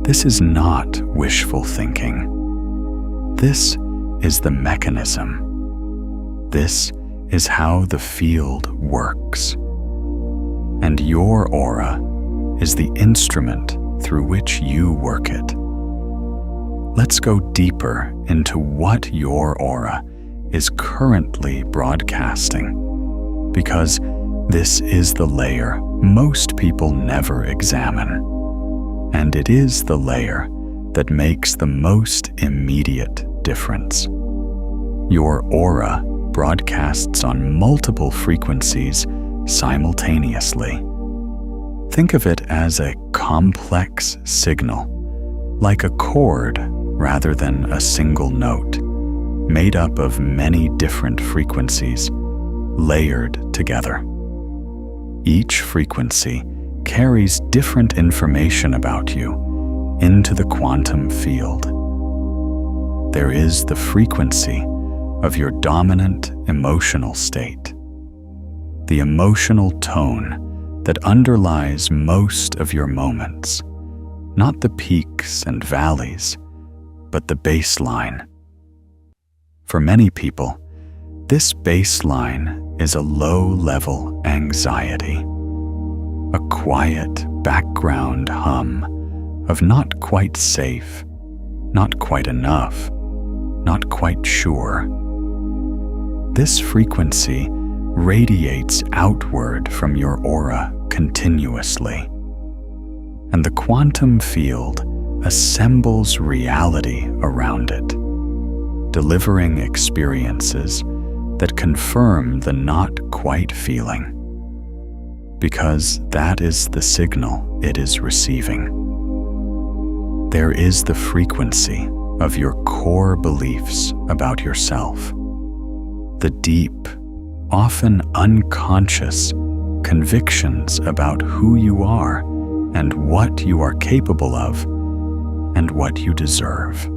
This is not wishful thinking. This is the mechanism. This is how the field works. And your aura is the instrument through which you work it. Let's go deeper into what your aura is currently broadcasting, because this is the layer most people never examine, and it is the layer that makes the most immediate difference. Your aura broadcasts on multiple frequencies simultaneously. Think of it as a complex signal, like a chord rather than a single note, made up of many different frequencies layered together. Each frequency carries different information about you into the quantum field. There is the frequency of your dominant emotional state, the emotional tone that underlies most of your moments, not the peaks and valleys, but the baseline. For many people, this baseline is a low-level anxiety, a quiet background hum of not quite safe, not quite enough, not quite sure. This frequency radiates outward from your aura continuously, and the quantum field assembles reality around it, delivering experiences that confirm the not quite feeling, because that is the signal it is receiving. There is the frequency of your core beliefs about yourself, the deep, often unconscious convictions about who you are and what you are capable of and what you deserve.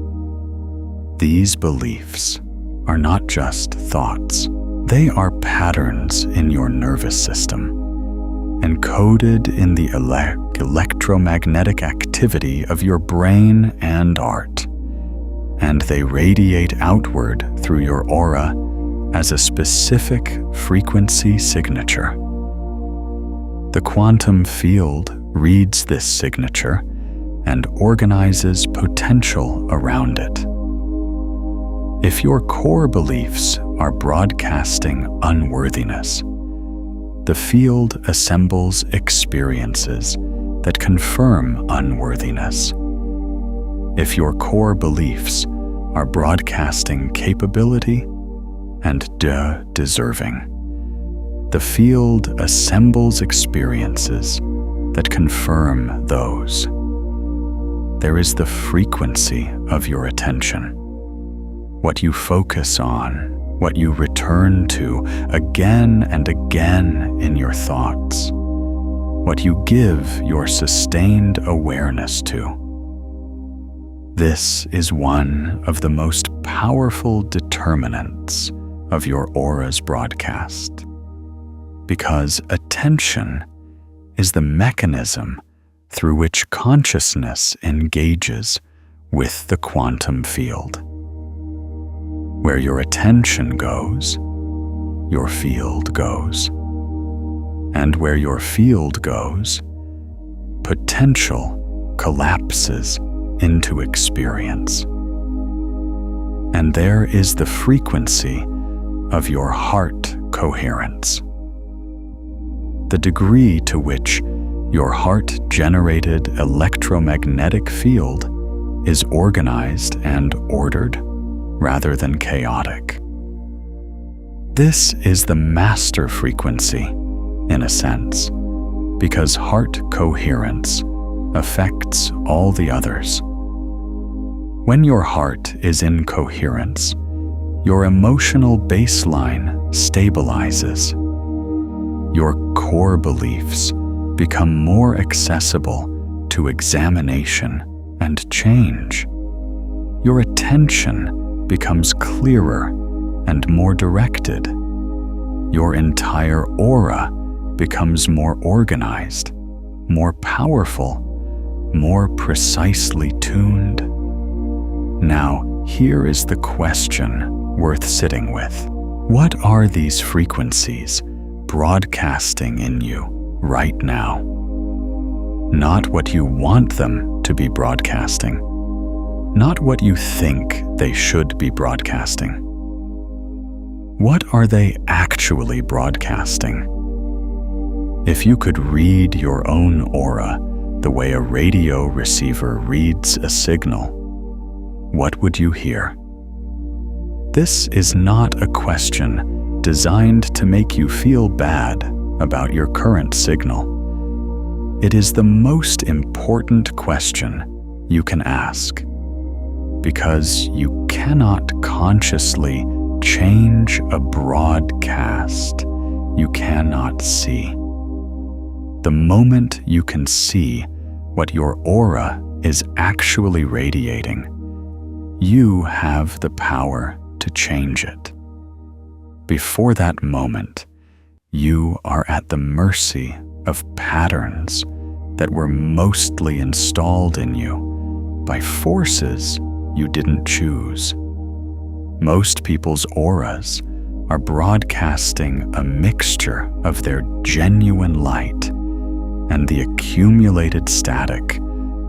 These beliefs are not just thoughts. They are patterns in your nervous system, encoded in the electromagnetic activity of your brain and art, and they radiate outward through your aura as a specific frequency signature. The quantum field reads this signature and organizes potential around it. If your core beliefs are broadcasting unworthiness, the field assembles experiences that confirm unworthiness. If your core beliefs are broadcasting capability and deserving, the field assembles experiences that confirm those. There is the frequency of your attention. What you focus on, what you return to again and again in your thoughts, what you give your sustained awareness to. This is one of the most powerful determinants of your aura's broadcast, because attention is the mechanism through which consciousness engages with the quantum field. Where your attention goes, your field goes. And where your field goes, potential collapses into experience. And there is the frequency of your heart coherence. The degree to which your heart-generated electromagnetic field is organized and ordered rather than chaotic. This is the master frequency, in a sense, because heart coherence affects all the others. When your heart is in coherence, your emotional baseline stabilizes. Your core beliefs become more accessible to examination and change. Your attention becomes clearer and more directed. Your entire aura becomes more organized, more powerful, more precisely tuned. Now, here is the question worth sitting with. What are these frequencies broadcasting in you right now? Not what you want them to be broadcasting, not what you think they should be broadcasting. What are they actually broadcasting? If you could read your own aura the way a radio receiver reads a signal, what would you hear? This is not a question designed to make you feel bad about your current signal. It is the most important question you can ask, because you cannot consciously change a broadcast you cannot see. The moment you can see what your aura is actually radiating, you have the power to change it. Before that moment, you are at the mercy of patterns that were mostly installed in you by forces you didn't choose. Most people's auras are broadcasting a mixture of their genuine light and the accumulated static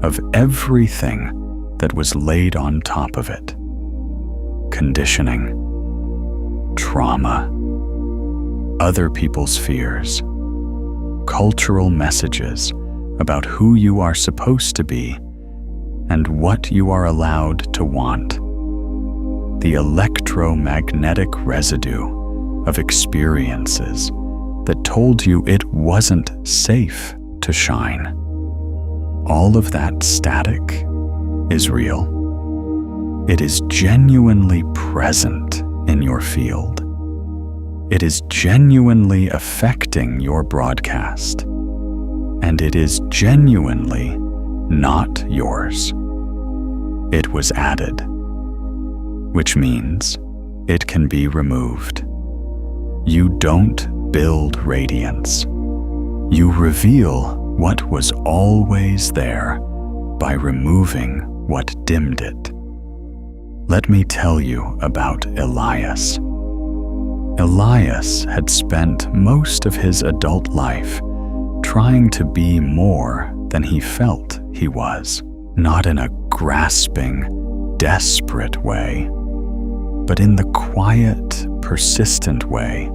of everything that was laid on top of it. Conditioning, trauma, other people's fears, cultural messages about who you are supposed to be and what you are allowed to want. The electromagnetic residue of experiences that told you it wasn't safe to shine. All of that static is real. It is genuinely present in your field. It is genuinely affecting your broadcast. And it is genuinely not yours. It was added, which means it can be removed. You don't build radiance. You reveal what was always there by removing what dimmed it. Let me tell you about Elias. Elias had spent most of his adult life trying to be more than he felt he was, not in a grasping, desperate way, but in the quiet, persistent way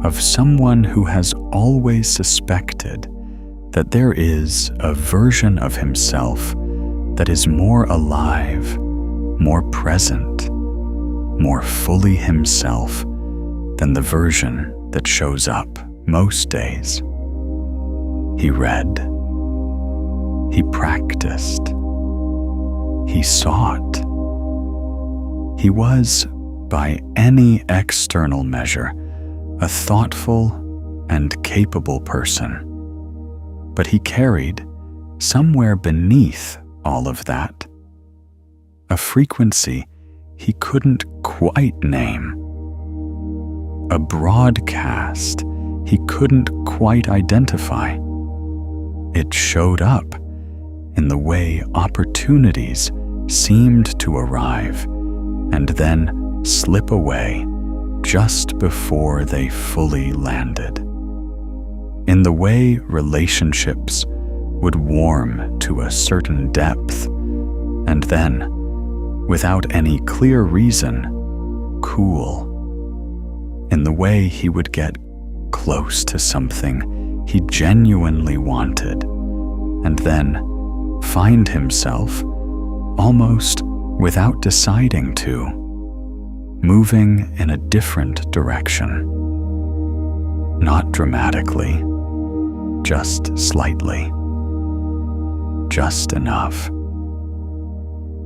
of someone who has always suspected that there is a version of himself that is more alive, more present, more fully himself than the version that shows up most days. He read, he practiced, he sought. He was, by any external measure, a thoughtful and capable person. But he carried, somewhere beneath all of that, a frequency he couldn't quite name, a broadcast he couldn't quite identify. It showed up in the way opportunities seemed to arrive and then slip away just before they fully landed. In the way relationships would warm to a certain depth and then, without any clear reason, cool. In the way he would get close to something he genuinely wanted and then find himself, almost without deciding to, moving in a different direction. Not dramatically, just slightly, just enough.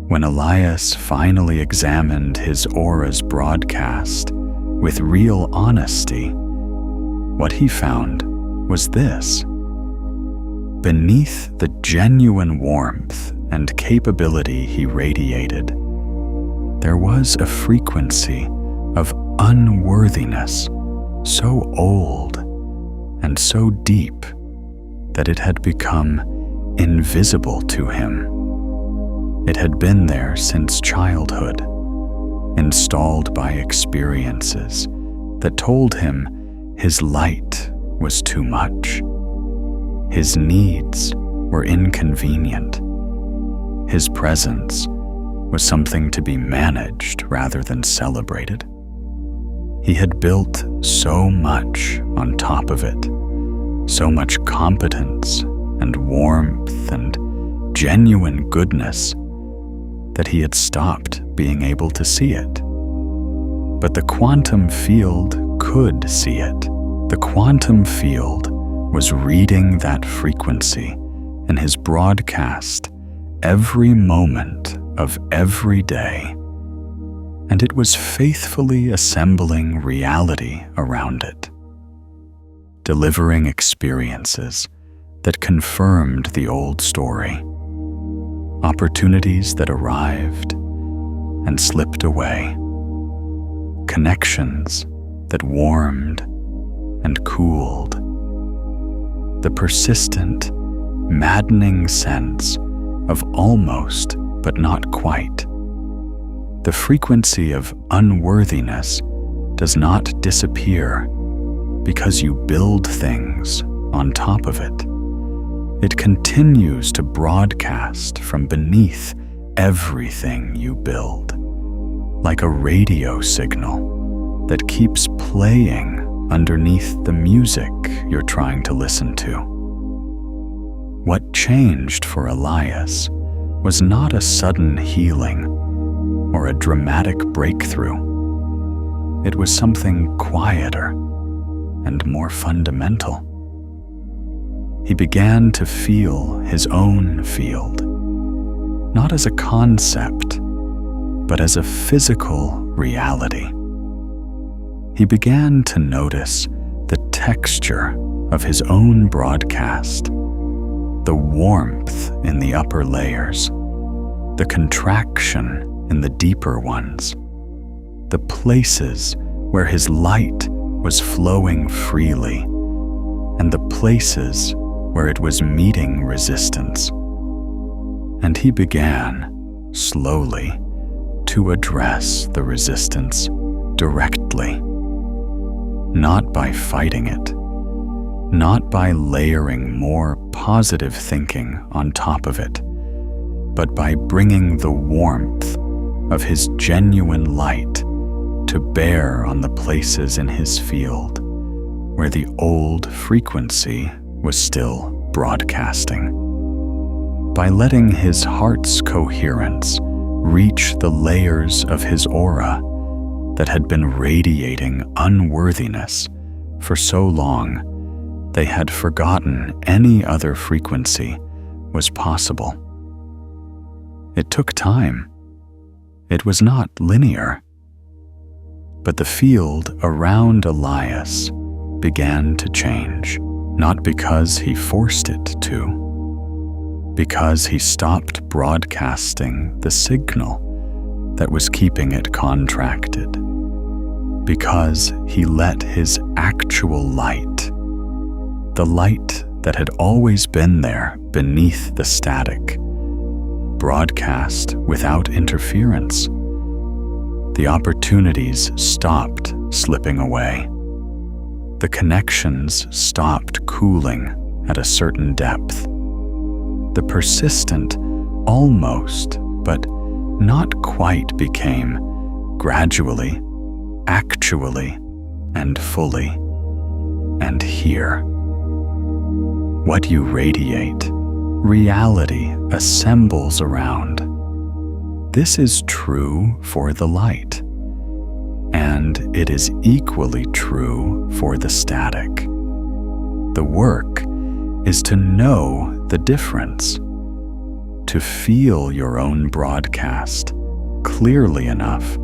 When Elias finally examined his aura's broadcast with real honesty, what he found was this. Beneath the genuine warmth and capability he radiated, there was a frequency of unworthiness so old and so deep that it had become invisible to him. It had been there since childhood, installed by experiences that told him his light was too much. His needs were inconvenient. His presence was something to be managed rather than celebrated. He had built so much on top of it, so much competence and warmth and genuine goodness, that he had stopped being able to see it. But the quantum field could see it. The quantum field was reading that frequency in his broadcast every moment of every day, and it was faithfully assembling reality around it, delivering experiences that confirmed the old story, opportunities that arrived and slipped away, connections that warmed and cooled, the persistent, maddening sense of almost but not quite. The frequency of unworthiness does not disappear because you build things on top of it. It continues to broadcast from beneath everything you build, like a radio signal that keeps playing underneath the music you're trying to listen to. What changed for Elias was not a sudden healing or a dramatic breakthrough. It was something quieter and more fundamental. He began to feel his own field, not as a concept, but as a physical reality. He began to notice the texture of his own broadcast, the warmth in the upper layers, the contraction in the deeper ones, the places where his light was flowing freely, and the places where it was meeting resistance. And he began, slowly, to address the resistance directly, not by fighting it, not by layering more positive thinking on top of it, but by bringing the warmth of his genuine light to bear on the places in his field where the old frequency was still broadcasting. By letting his heart's coherence reach the layers of his aura that had been radiating unworthiness for so long they had forgotten any other frequency was possible. It took time. It was not linear. But the field around Elias began to change, not because he forced it to, because he stopped broadcasting the signal that was keeping it contracted, because he let his actual light, the light that had always been there beneath the static, broadcast without interference. The opportunities stopped slipping away. The connections stopped cooling at a certain depth. The persistent, almost, but not quite became gradually, actually, and fully, and here. What you radiate, reality assembles around. This is true for the light, and it is equally true for the static. The work is to know the difference, to feel your own broadcast clearly enough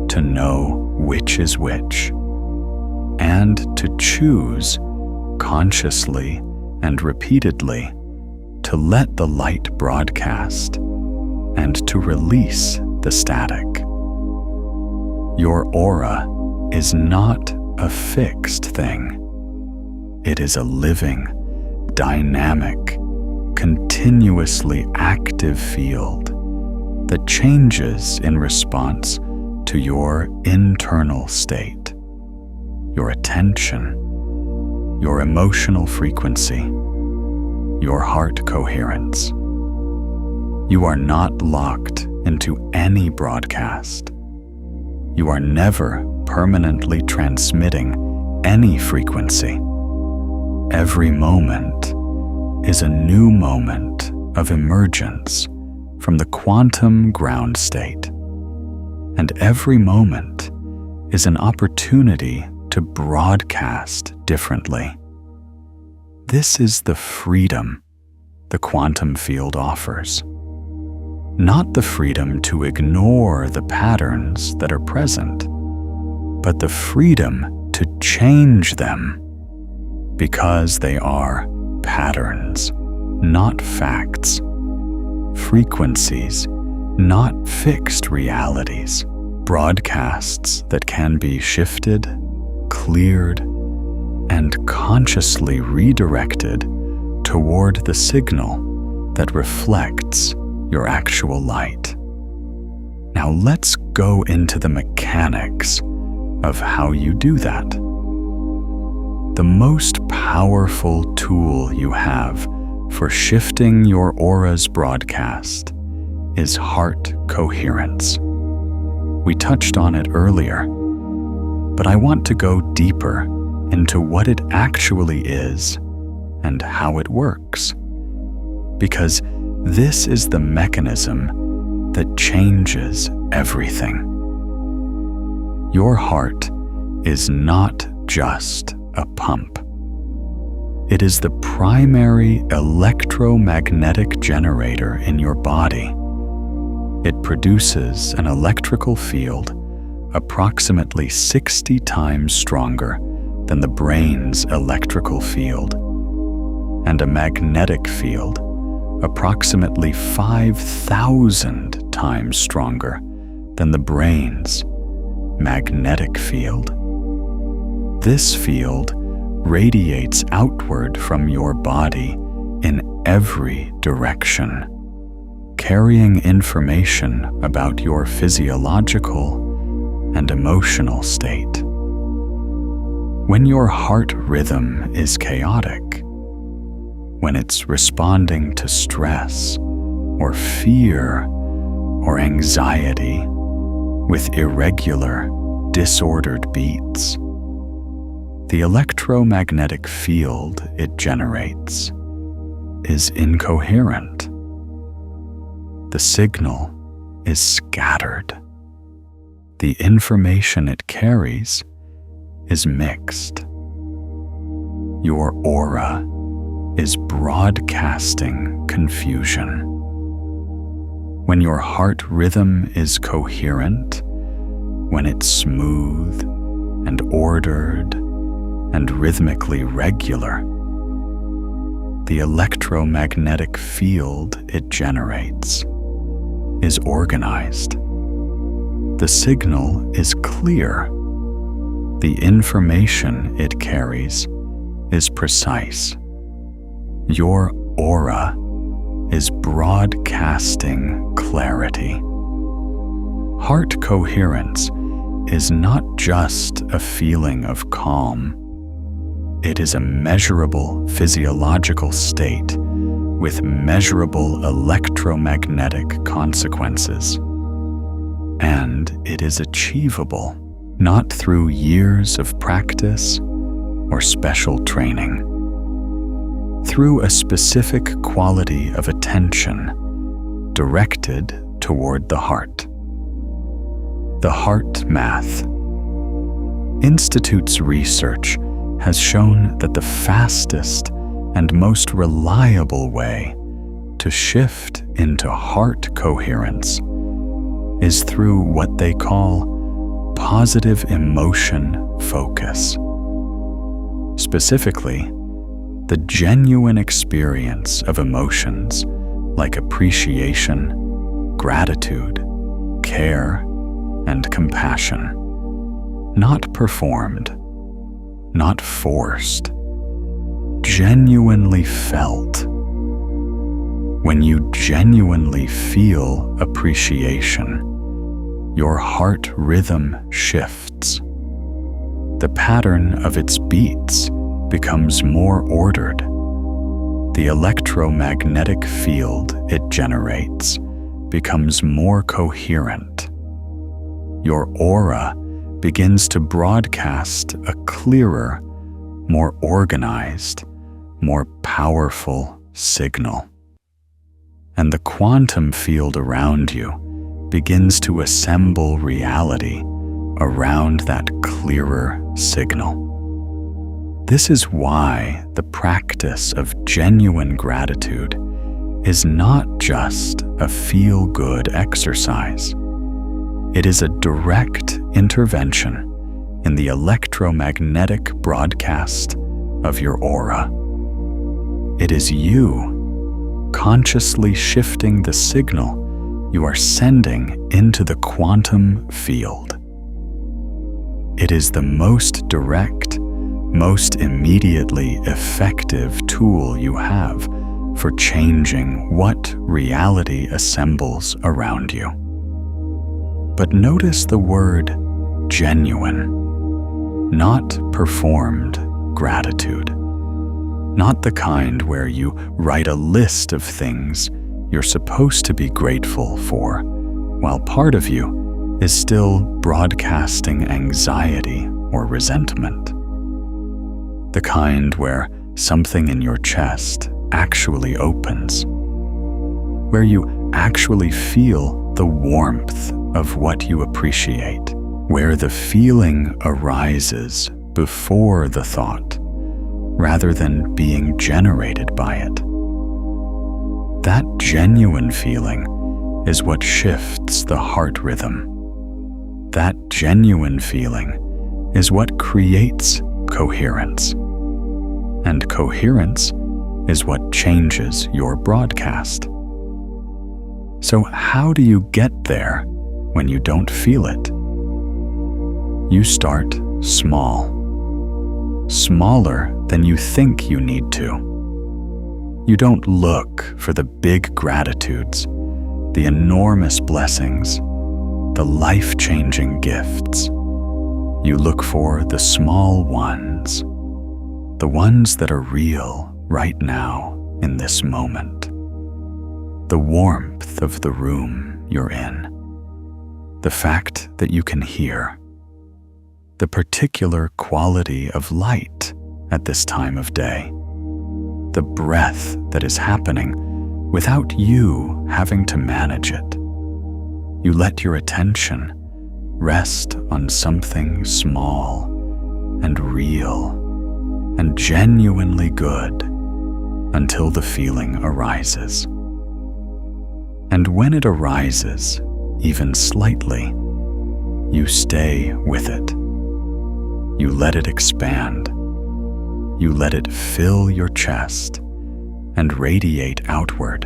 to know which is which, and to choose consciously and repeatedly to let the light broadcast and to release the static. Your aura is not a fixed thing. It is a living, dynamic, continuously active field that changes in response to your internal state, your attention, your emotional frequency, your heart coherence. You are not locked into any broadcast. You are never permanently transmitting any frequency. Every moment is a new moment of emergence from the quantum ground state. And every moment is an opportunity to broadcast differently. This is the freedom the quantum field offers. Not the freedom to ignore the patterns that are present, but the freedom to change them, because they are patterns, not facts, frequencies, not fixed realities, broadcasts that can be shifted, cleared, and consciously redirected toward the signal that reflects your actual light. Now let's go into the mechanics of how you do that. The most powerful tool you have for shifting your aura's broadcast is heart coherence. We touched on it earlier. But I want to go deeper into what it actually is and how it works. Because this is the mechanism that changes everything. Your heart is not just a pump. It is the primary electromagnetic generator in your body. It produces an electrical field approximately 60 times stronger than the brain's electrical field, and a magnetic field approximately 5,000 times stronger than the brain's magnetic field. This field radiates outward from your body in every direction, carrying information about your physiological and emotional state. When your heart rhythm is chaotic, when it's responding to stress or fear or anxiety with irregular, disordered beats, the electromagnetic field it generates is incoherent. The signal is scattered. The information it carries is mixed. Your aura is broadcasting confusion. When your heart rhythm is coherent, when it's smooth and ordered and rhythmically regular, the electromagnetic field it generates is organized. The signal is clear. The information it carries is precise. Your aura is broadcasting clarity. Heart coherence is not just a feeling of calm. It is a measurable physiological state with measurable electromagnetic consequences. And it is achievable not through years of practice or special training, through a specific quality of attention directed toward the heart. The Heart Math Institute's research has shown that the fastest and most reliable way to shift into heart coherence is through what they call positive emotion focus. Specifically, the genuine experience of emotions like appreciation, gratitude, care, and compassion. Not performed, not forced, genuinely felt. When you genuinely feel appreciation, your heart rhythm shifts. The pattern of its beats becomes more ordered. The electromagnetic field it generates becomes more coherent. Your aura begins to broadcast a clearer, more organized, more powerful signal. And the quantum field around you begins to assemble reality around that clearer signal. This is why the practice of genuine gratitude is not just a feel-good exercise. It is a direct intervention in the electromagnetic broadcast of your aura. It is you consciously shifting the signal you are sending into the quantum field. It is the most direct, most immediately effective tool you have for changing what reality assembles around you. But notice the word genuine, not performed gratitude, not the kind where you write a list of things you're supposed to be grateful for, while part of you is still broadcasting anxiety or resentment. The kind where something in your chest actually opens, where you actually feel the warmth of what you appreciate, where the feeling arises before the thought, rather than being generated by it. That genuine feeling is what shifts the heart rhythm. That genuine feeling is what creates coherence. And coherence is what changes your broadcast. So how do you get there when you don't feel it? You start small. Smaller than you think you need to. You don't look for the big gratitudes, the enormous blessings, the life-changing gifts. You look for the small ones, the ones that are real right now in this moment. The warmth of the room you're in, the fact that you can hear, the particular quality of light at this time of day, the breath that is happening without you having to manage it. You let your attention rest on something small and real and genuinely good until the feeling arises. And when it arises, even slightly, you stay with it. You let it expand. You let it fill your chest and radiate outward.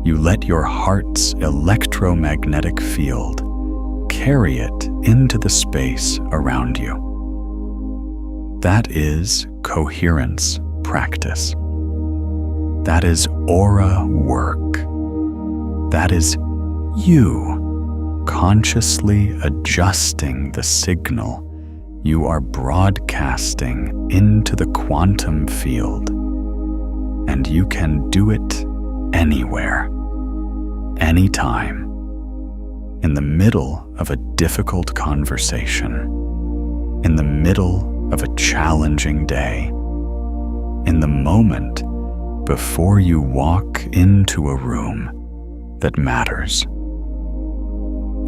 You let your heart's electromagnetic field carry it into the space around you. That is coherence practice. That is aura work. That is you consciously adjusting the signal you are broadcasting into the quantum field. And you can do it anywhere, anytime, in the middle of a difficult conversation, in the middle of a challenging day, in the moment before you walk into a room that matters,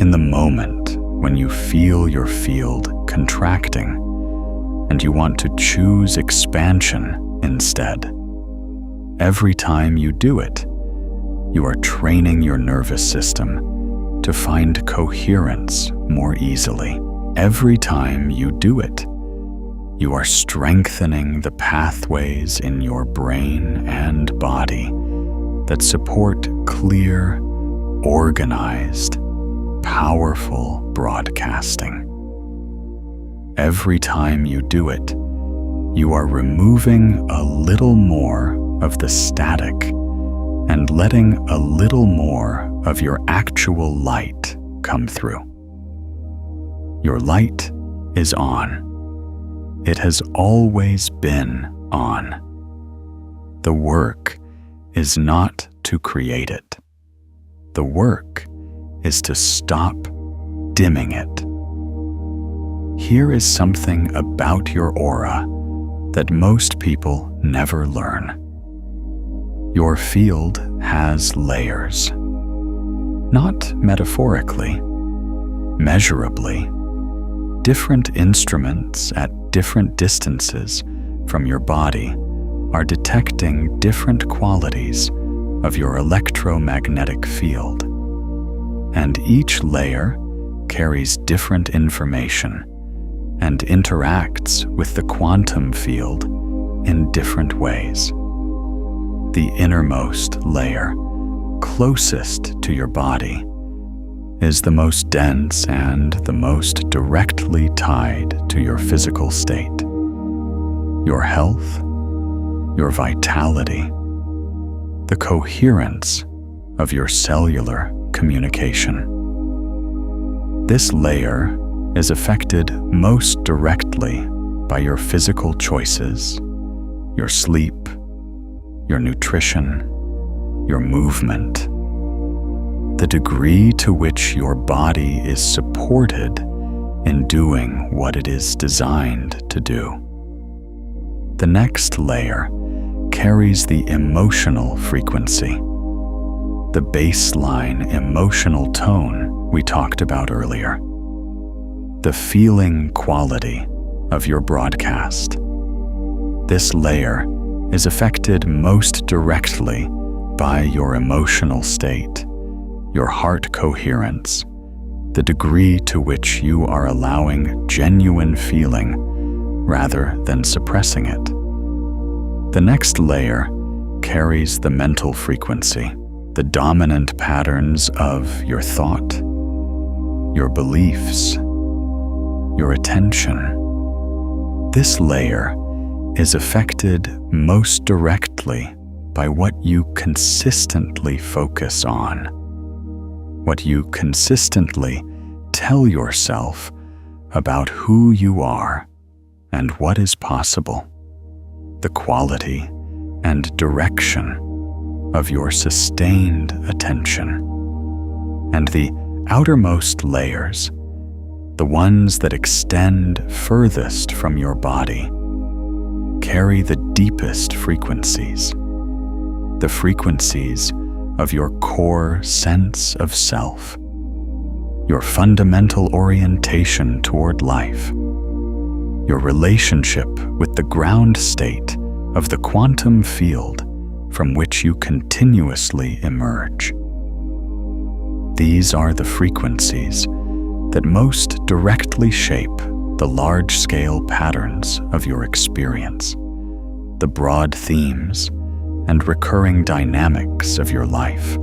in the moment when you feel your field contracting and you want to choose expansion instead. Every time you do it, you are training your nervous system to find coherence more easily. Every time you do it, you are strengthening the pathways in your brain and body that support clear, organized, powerful broadcasting. Every time you do it, you are removing a little more of the static and letting a little more of your actual light come through. Your light is on. It has always been on. The work is not to create it. The work is to stop dimming it. Here is something about your aura that most people never learn. Your field has layers. Not metaphorically, measurably. Different instruments at different distances from your body are detecting different qualities of your electromagnetic field. And each layer carries different information and interacts with the quantum field in different ways. The innermost layer, closest to your body, is the most dense and the most directly tied to your physical state, your health, your vitality, the coherence of your cellular communication. This layer is affected most directly by your physical choices, your sleep, your nutrition, your movement. The degree to which your body is supported in doing what it is designed to do. The next layer carries the emotional frequency, the baseline emotional tone we talked about earlier, the feeling quality of your broadcast. This layer is affected most directly by your emotional state, your heart coherence, the degree to which you are allowing genuine feeling rather than suppressing it. The next layer carries the mental frequency, the dominant patterns of your thought, your beliefs, your attention. This layer is affected most directly by what you consistently focus on, what you consistently tell yourself about who you are and what is possible, the quality and direction of your sustained attention. And the outermost layers, the ones that extend furthest from your body, carry the deepest frequencies, the frequencies of your core sense of self, your fundamental orientation toward life, your relationship with the ground state of the quantum field from which you continuously emerge. These are the frequencies that most directly shape the large-scale patterns of your experience, the broad themes and recurring dynamics of your life,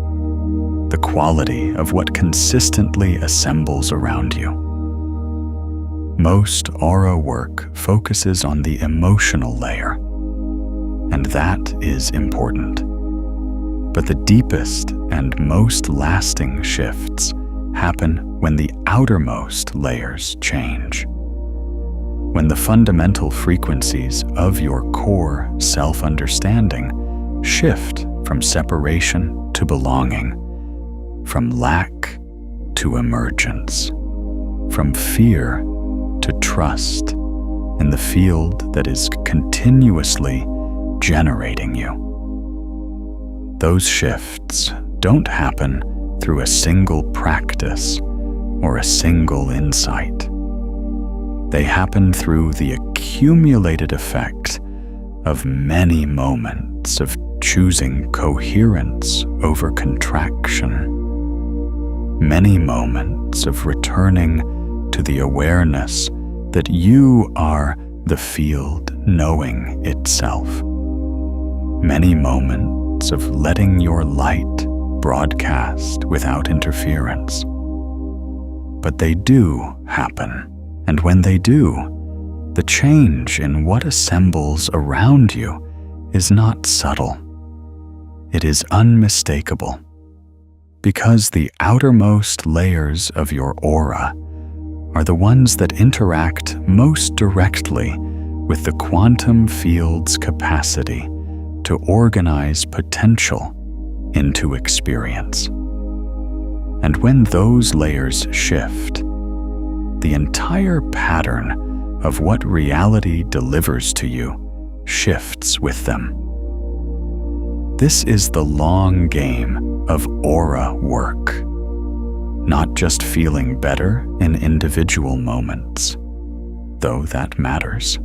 the quality of what consistently assembles around you. Most aura work focuses on the emotional layer, and that is important. But the deepest and most lasting shifts happen when the outermost layers change. When the fundamental frequencies of your core self-understanding shift from separation to belonging, from lack to emergence, from fear to trust in the field that is continuously generating you. Those shifts don't happen through a single practice or a single insight. They happen through the accumulated effect of many moments of choosing coherence over contraction, many moments of returning to the awareness that you are the field knowing itself, many moments of letting your light broadcast without interference. But they do happen, and when they do, the change in what assembles around you is not subtle. It is unmistakable, because the outermost layers of your aura are the ones that interact most directly with the quantum field's capacity to organize potential into experience. And when those layers shift, the entire pattern of what reality delivers to you shifts with them. This is the long game of aura work, not just feeling better in individual moments, though that matters.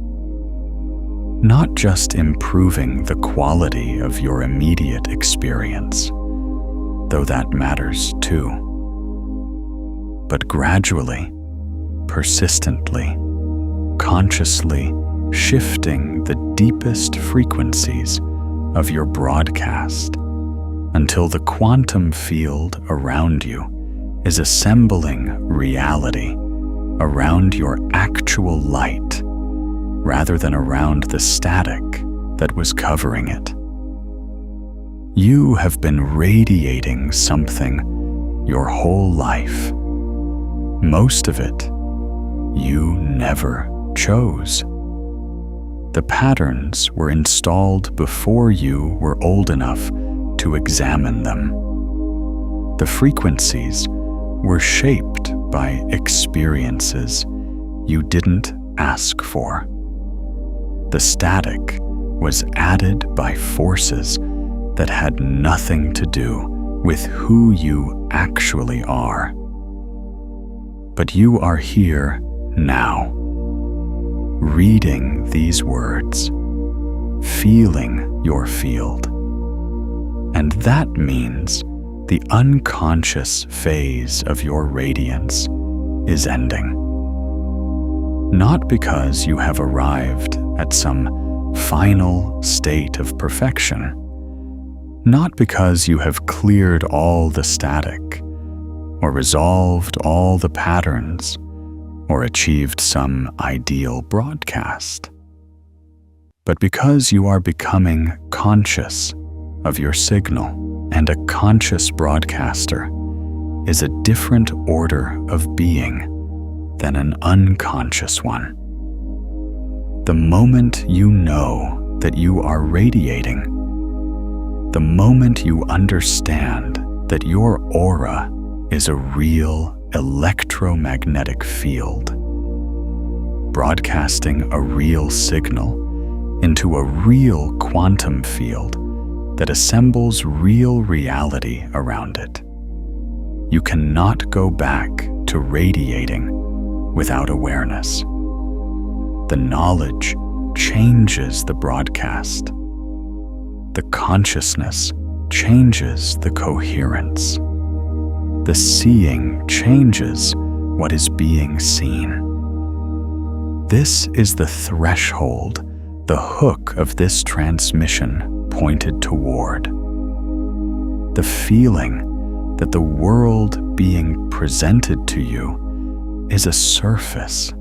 Not just improving the quality of your immediate experience, though that matters too, but gradually, persistently, consciously shifting the deepest frequencies of your broadcast until the quantum field around you is assembling reality around your actual light rather than around the static that was covering it. You have been radiating something your whole life. Most of it you never chose. The patterns were installed before you were old enough to examine them. The frequencies were shaped by experiences you didn't ask for. The static was added by forces that had nothing to do with who you actually are. But you are here now, reading these words, feeling your field. And that means the unconscious phase of your radiance is ending. Not because you have arrived at some final state of perfection, not because you have cleared all the static, or resolved all the patterns, or achieved some ideal broadcast, but because you are becoming conscious of your signal, and a conscious broadcaster is a different order of being than an unconscious one. The moment you know that you are radiating, the moment you understand that your aura is a real electromagnetic field, broadcasting a real signal into a real quantum field that assembles real reality around it. You cannot go back to radiating without awareness. The knowledge changes the broadcast. The consciousness changes the coherence. The seeing changes what is being seen. This is the threshold the hook of this transmission pointed toward. The feeling that the world being presented to you is a surface,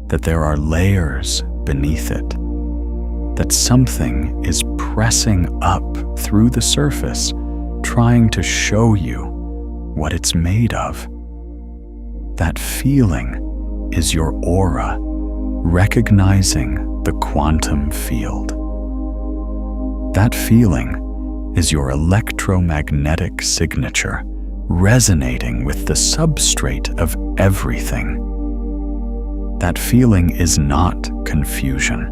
that there are layers beneath it, that something is pressing up through the surface, trying to show you what it's made of. That feeling is your aura, recognizing the quantum field. That feeling is your electromagnetic signature, resonating with the substrate of everything. That feeling is not confusion.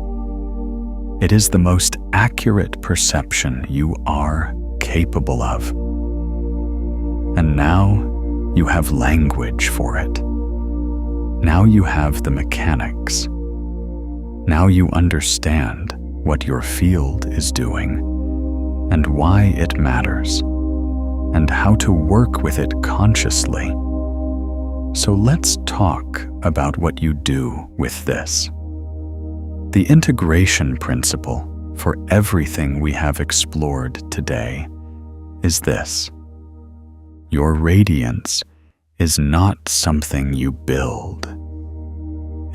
It is the most accurate perception you are capable of. And now you have language for it. Now you have the mechanics. Now you understand what your field is doing and why it matters, and how to work with it consciously. So let's talk about what you do with this. The integration principle for everything we have explored today is this: your radiance is not something you build.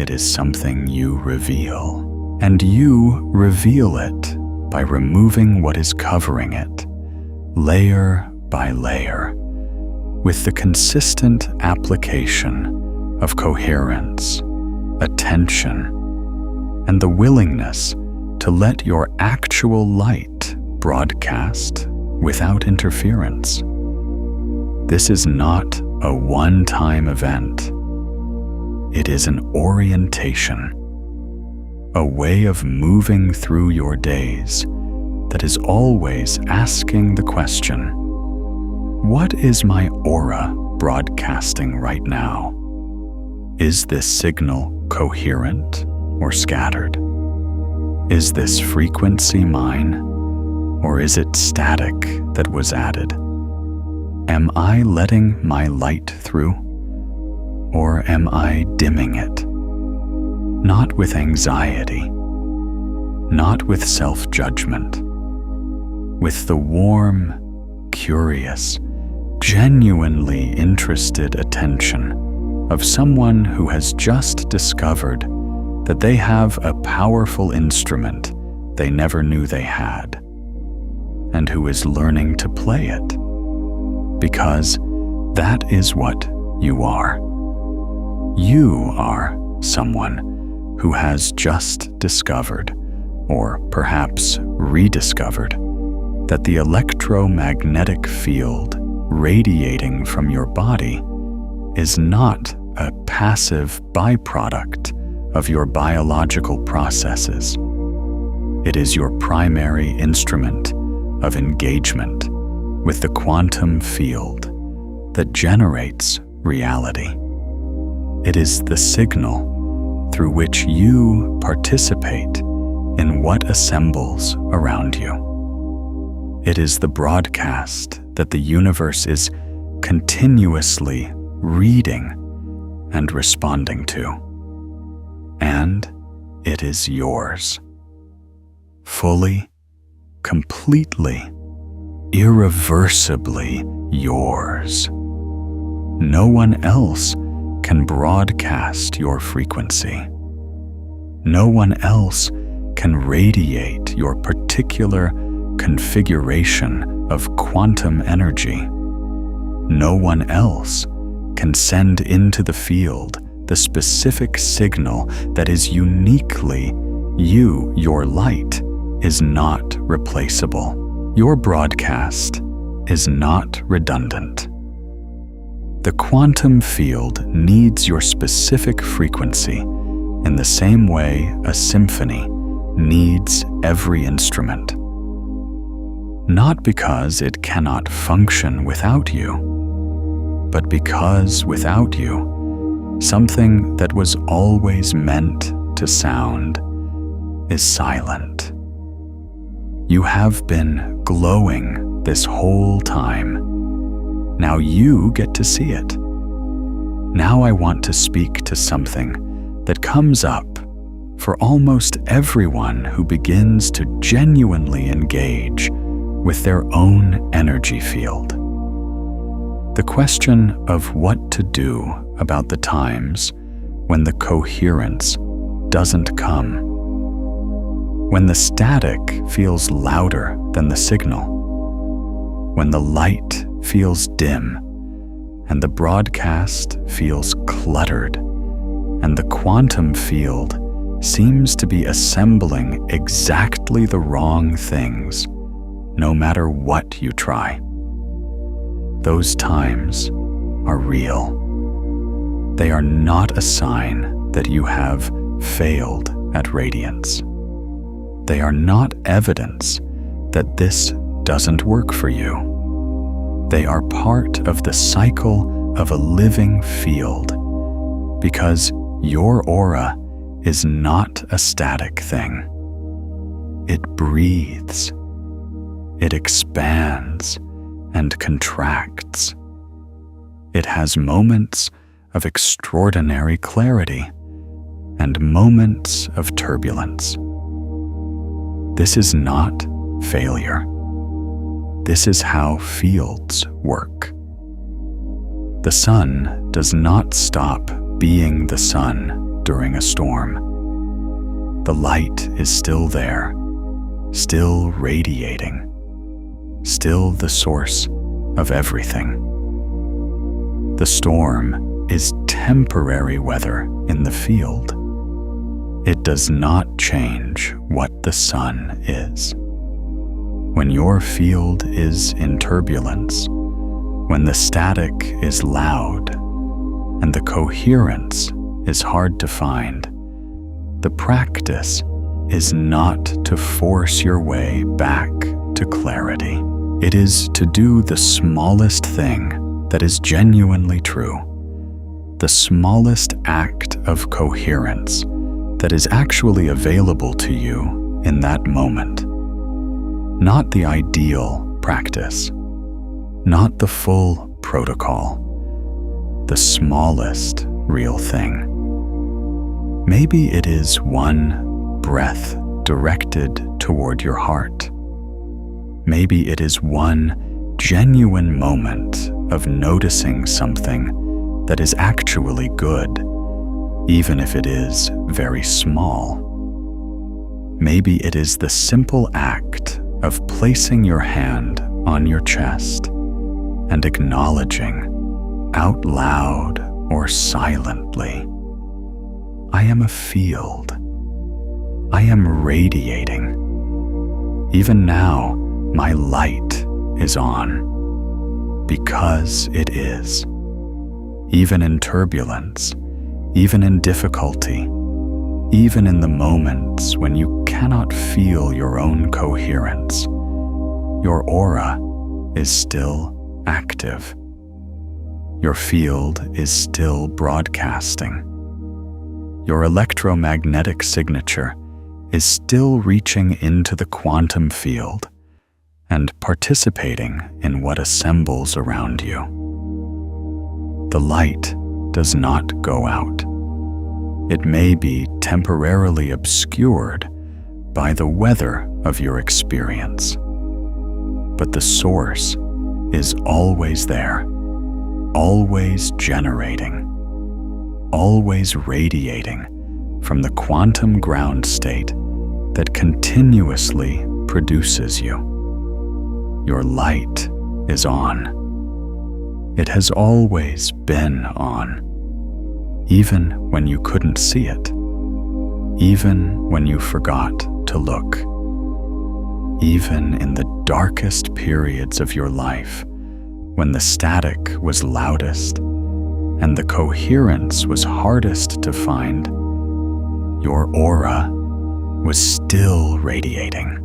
It is something you reveal. And you reveal it by removing what is covering it, layer by layer, with the consistent application of coherence, attention, and the willingness to let your actual light broadcast without interference. This is not a one-time event. It is an orientation, a way of moving through your days that is always asking the question, what is my aura broadcasting right now? Is this signal coherent or scattered? Is this frequency mine, or is it static that was added? Am I letting my light through, or am I dimming it? Not with anxiety, not with self-judgment, with the warm, curious, genuinely interested attention of someone who has just discovered that they have a powerful instrument they never knew they had, and who is learning to play it, because that is what you are. You are someone who has just discovered, or perhaps rediscovered, that the electromagnetic field radiating from your body is not a passive byproduct of your biological processes. It is your primary instrument of engagement with the quantum field that generates reality. It is the signal through which you participate in what assembles around you. It is the broadcast that the universe is continuously reading and responding to. And it is yours. Fully, completely, irreversibly yours. No one else can broadcast your frequency. No one else can radiate your particular configuration of quantum energy. No one else can send into the field the specific signal that is uniquely you. Your light is not replaceable. Your broadcast is not redundant. The quantum field needs your specific frequency in the same way a symphony needs every instrument. Not because it cannot function without you, but because without you, something that was always meant to sound is silent. You have been glowing this whole time. Now you get to see it. Now I want to speak to something that comes up for almost everyone who begins to genuinely engage with their own energy field. The question of what to do about the times when the coherence doesn't come, when the static feels louder than the signal, when the light feels dim and the broadcast feels cluttered and the quantum field seems to be assembling exactly the wrong things, no matter what you try. Those times are real. They are not a sign that you have failed at radiance. They are not evidence that this doesn't work for you. They are part of the cycle of a living field, because your aura is not a static thing. It breathes. It expands and contracts. It has moments of extraordinary clarity and moments of turbulence. This is not failure. This is how fields work. The sun does not stop being the sun during a storm. The light is still there, still radiating, still the source of everything. The storm is temporary weather in the field. It does not change what the sun is. When your field is in turbulence, when the static is loud and the coherence is hard to find, the practice is not to force your way back to clarity. It is to do the smallest thing that is genuinely true, the smallest act of coherence that is actually available to you in that moment. Not the ideal practice, not the full protocol, the smallest real thing. Maybe it is one breath directed toward your heart. Maybe it is one genuine moment of noticing something that is actually good, even if it is very small. Maybe it is the simple act of placing your hand on your chest and acknowledging, out loud or silently, I am a field. I am radiating. Even now, my light is on, because it is. even in turbulence, even in difficulty, even in the moments when you cannot feel your own coherence, your aura is still active. Your field is still broadcasting. Your electromagnetic signature is still reaching into the quantum field and participating in what assembles around you. The light does not go out. It may be temporarily obscured by the weather of your experience, but the source is always there, always generating, always radiating from the quantum ground state that continuously produces you. Your light is on. It has always been on, even when you couldn't see it, even when you forgot to look, even in the darkest periods of your life, when the static was loudest and the coherence was hardest to find, your aura was still radiating,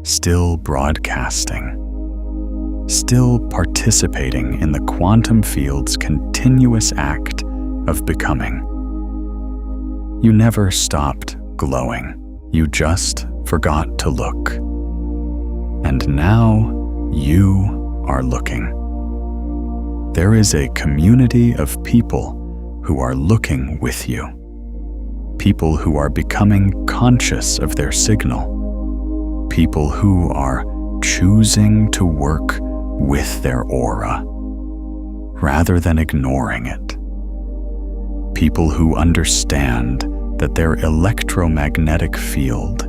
still broadcasting, still participating in the quantum field's continuous act of becoming. You never stopped glowing. You just forgot to look. And now you are looking. There is a community of people who are looking with you. People who are becoming conscious of their signal. People who are choosing to work with their aura rather than ignoring it. People who understand that their electromagnetic field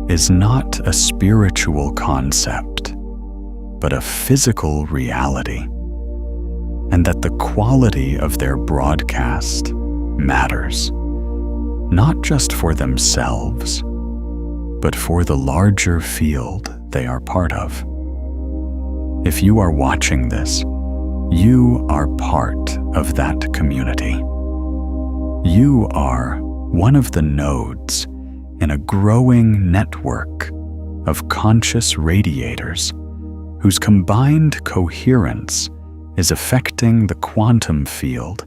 is not a spiritual concept, but a physical reality, and that the quality of their broadcast matters, not just for themselves, but for the larger field they are part of. If you are watching this, you are part of that community. You are one of the nodes in a growing network of conscious radiators whose combined coherence is affecting the quantum field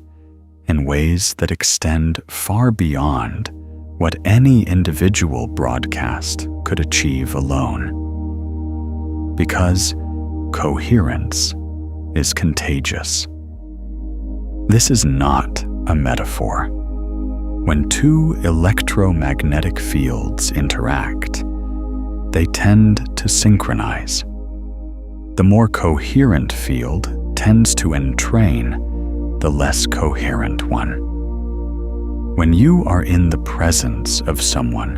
in ways that extend far beyond what any individual broadcast could achieve alone. Because coherence is contagious. This is not a metaphor. When two electromagnetic fields interact, they tend to synchronize. The more coherent field tends to entrain the less coherent one. When you are in the presence of someone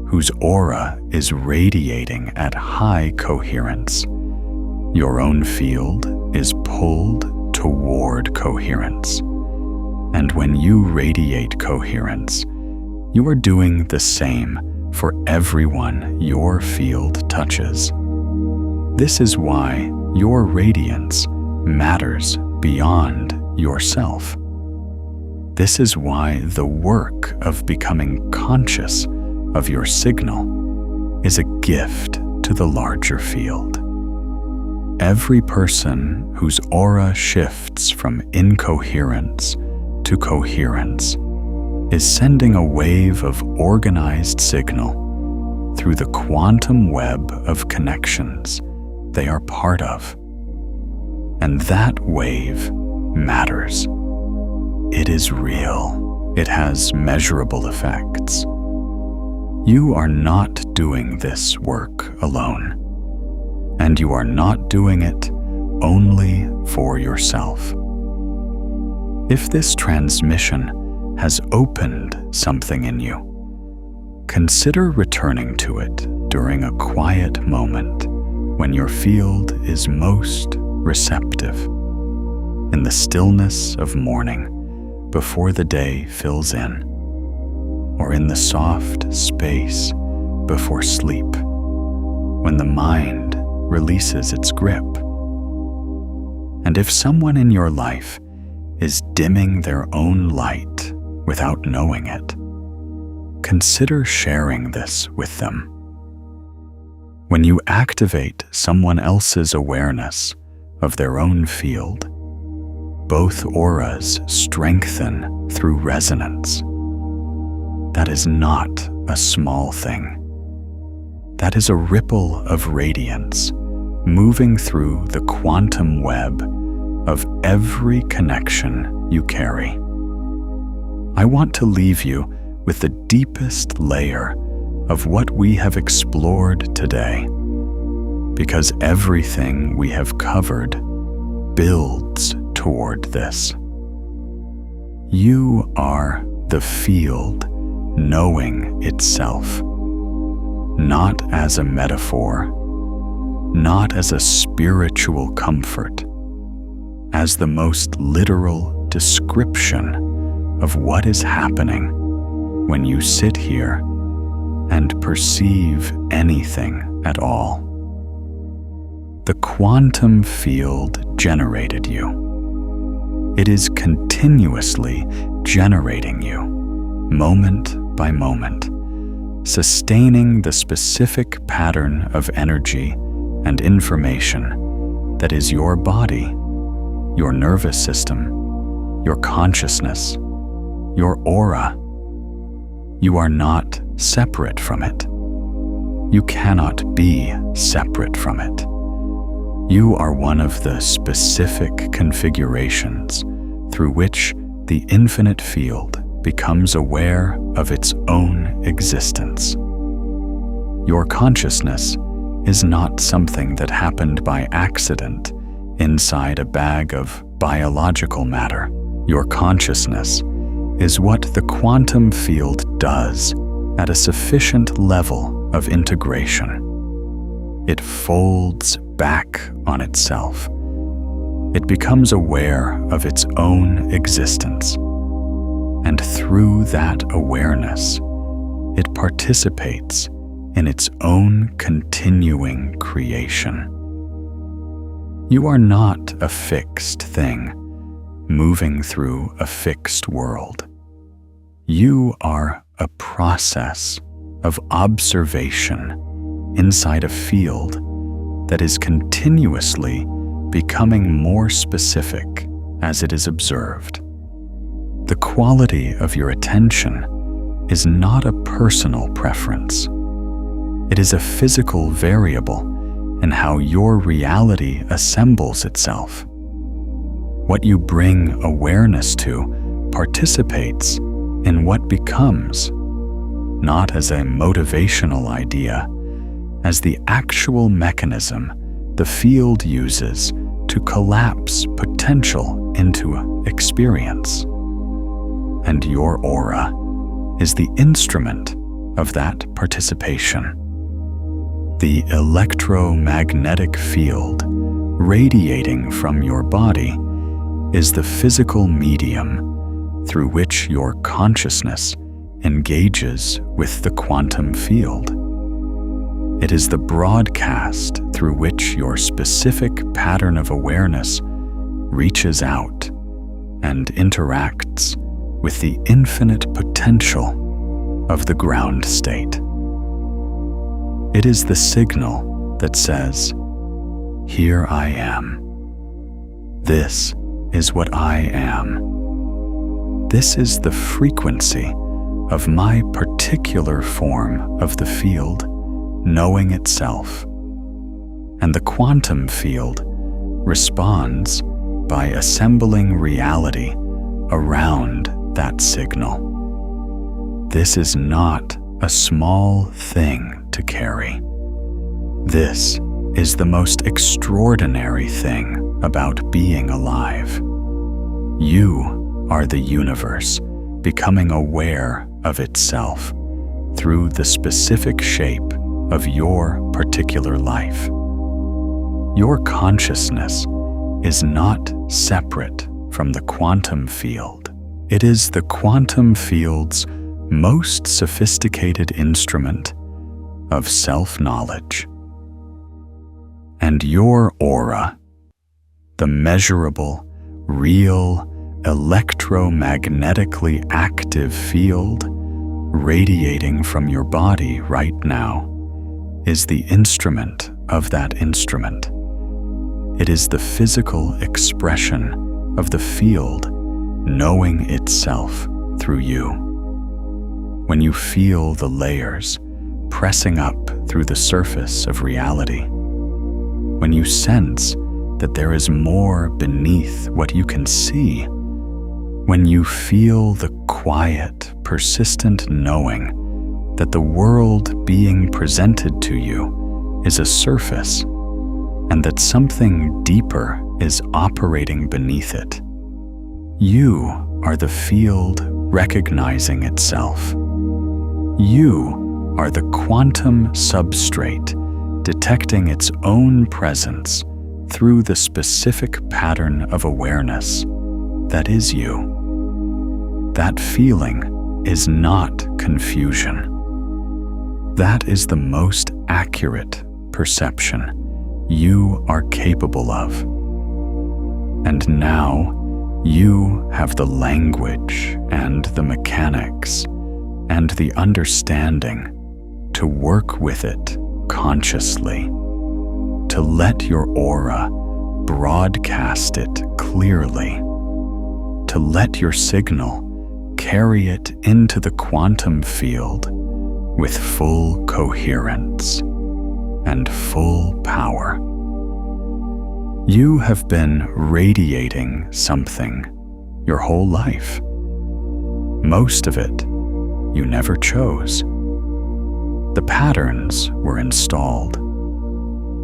whose aura is radiating at high coherence, your own field is pulled toward coherence. And when you radiate coherence, you are doing the same for everyone your field touches. This is why your radiance matters beyond yourself. This is why the work of becoming conscious of your signal is a gift to the larger field. Every person whose aura shifts from incoherence to coherence is sending a wave of organized signal through the quantum web of connections they are part of. And that wave matters. It is real. It has measurable effects. You are not doing this work alone, and you are not doing it only for yourself. If this transmission has opened something in you, consider returning to it during a quiet moment when your field is most receptive, in the stillness of morning before the day fills in, or in the soft space before sleep, when the mind releases its grip. And if someone in your life is dimming their own light without knowing it. Consider sharing this with them. When you activate someone else's awareness of their own field, both auras strengthen through resonance. That is not a small thing. That is a ripple of radiance moving through the quantum web of every connection you carry. I want to leave you with the deepest layer of what we have explored today, because everything we have covered builds toward this. You are the field knowing itself, not as a metaphor, not as a spiritual comfort, as the most literal description of what is happening when you sit here and perceive anything at all. The quantum field generated you. It is continuously generating you, moment by moment, sustaining the specific pattern of energy and information that is your body, your nervous system, your consciousness, your aura. You are not separate from it. You cannot be separate from it. You are one of the specific configurations through which the infinite field becomes aware of its own existence. Your consciousness is not something that happened by accident inside a bag of biological matter. Your consciousness is what the quantum field does at a sufficient level of integration. It folds back on itself. It becomes aware of its own existence. And through that awareness, it participates in its own continuing creation. You are not a fixed thing, moving through a fixed world. You are a process of observation inside a field that is continuously becoming more specific as it is observed. The quality of your attention is not a personal preference. It is a physical variable in how your reality assembles itself. What you bring awareness to participates in what becomes, not as a motivational idea, as the actual mechanism the field uses to collapse potential into experience. And your aura is the instrument of that participation. The electromagnetic field radiating from your body is the physical medium through which your consciousness engages with the quantum field. It is the broadcast through which your specific pattern of awareness reaches out and interacts with the infinite potential of the ground state. It is the signal that says, "Here I am. This is what I am. This is the frequency of my particular form of the field knowing itself." And the quantum field responds by assembling reality around that signal. This is not a small thing to carry. This is the most extraordinary thing about being alive. You are the universe becoming aware of itself through the specific shape of your particular life. Your consciousness is not separate from the quantum field. It is the quantum field's most sophisticated instrument of self-knowledge. And your aura, the measurable, real, electromagnetically active field radiating from your body right now is the instrument of that instrument. It is the physical expression of the field knowing itself through you. When you feel the layers pressing up through the surface of reality, when you sense that there is more beneath what you can see, when you feel the quiet, persistent knowing that the world being presented to you is a surface and that something deeper is operating beneath it, you are the field recognizing itself. You are the quantum substrate detecting its own presence through the specific pattern of awareness that is you. That feeling is not confusion. That is the most accurate perception you are capable of. And now you have the language and the mechanics and the understanding to work with it consciously, to let your aura broadcast it clearly, to let your signal carry it into the quantum field with full coherence and full power. You have been radiating something your whole life. Most of it you never chose. The patterns were installed.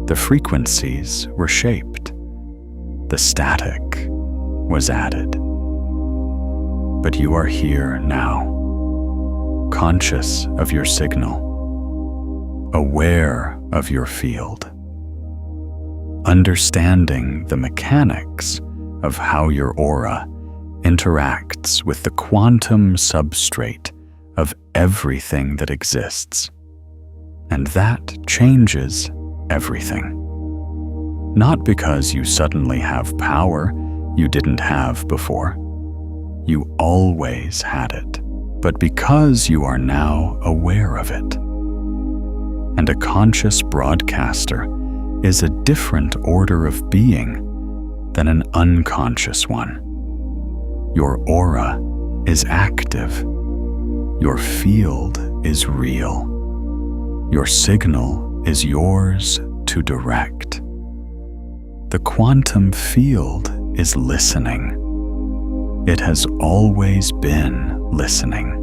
The frequencies were shaped. The static was added. But you are here now, conscious of your signal, aware of your field, understanding the mechanics of how your aura interacts with the quantum substrate of everything that exists. And that changes everything. Not because you suddenly have power you didn't have before. You always had it, but because you are now aware of it. And a conscious broadcaster is a different order of being than an unconscious one. Your aura is active. Your field is real. Your signal is yours to direct. The quantum field is listening. It has always been listening.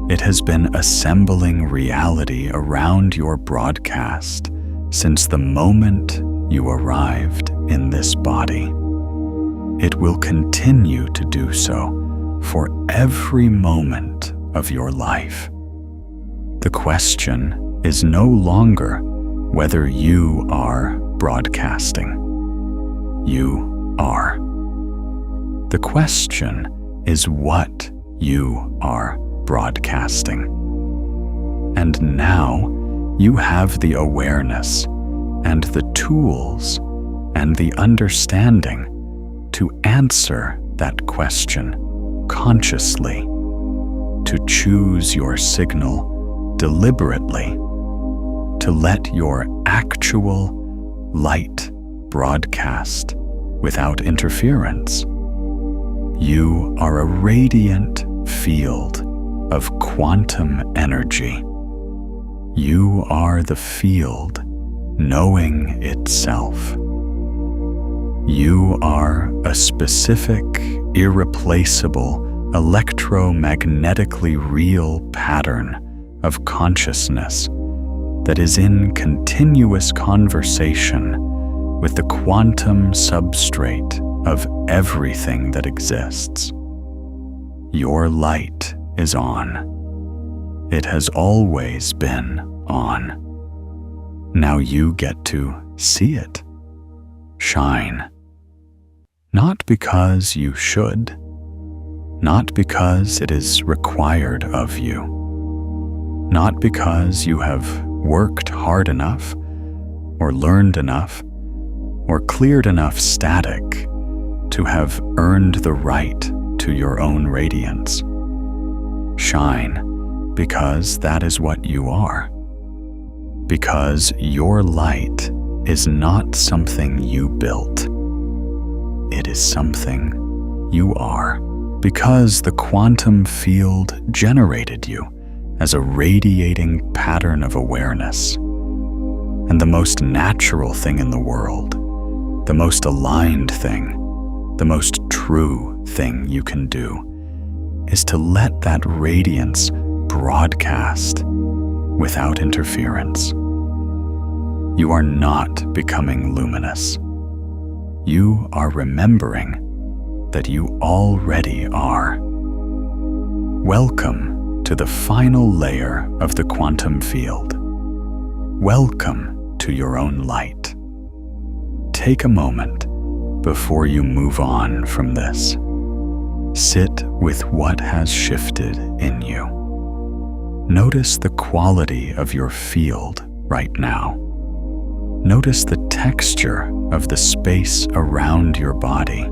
It has been assembling reality around your broadcast since the moment you arrived in this body. It will continue to do so for every moment of your life. The question is no longer whether you are broadcasting. You are. The question is what you are broadcasting. And now you have the awareness and the tools and the understanding to answer that question consciously, to choose your signal deliberately, to let your actual light broadcast without interference. You are a radiant field of quantum energy. You are the field knowing itself. You are a specific, irreplaceable, electromagnetically real pattern of consciousness that is in continuous conversation with the quantum substrate of everything that exists. Your light is on. It has always been on. Now you get to see it shine. Not because you should, not because it is required of you, not because you have worked hard enough, or learned enough, or cleared enough static to to have earned the right to your own radiance. Shine because that is what you are. Because your light is not something you built. It is something you are. Because the quantum field generated you as a radiating pattern of awareness. And the most natural thing in the world, the most aligned thing, the most true thing you can do, is to let that radiance broadcast without interference. You are not becoming luminous. You are remembering that you already are. Welcome to the final layer of the quantum field. Welcome to your own light. Take a moment before you move on from this. Sit with what has shifted in you. Notice the quality of your field right now. Notice the texture of the space around your body.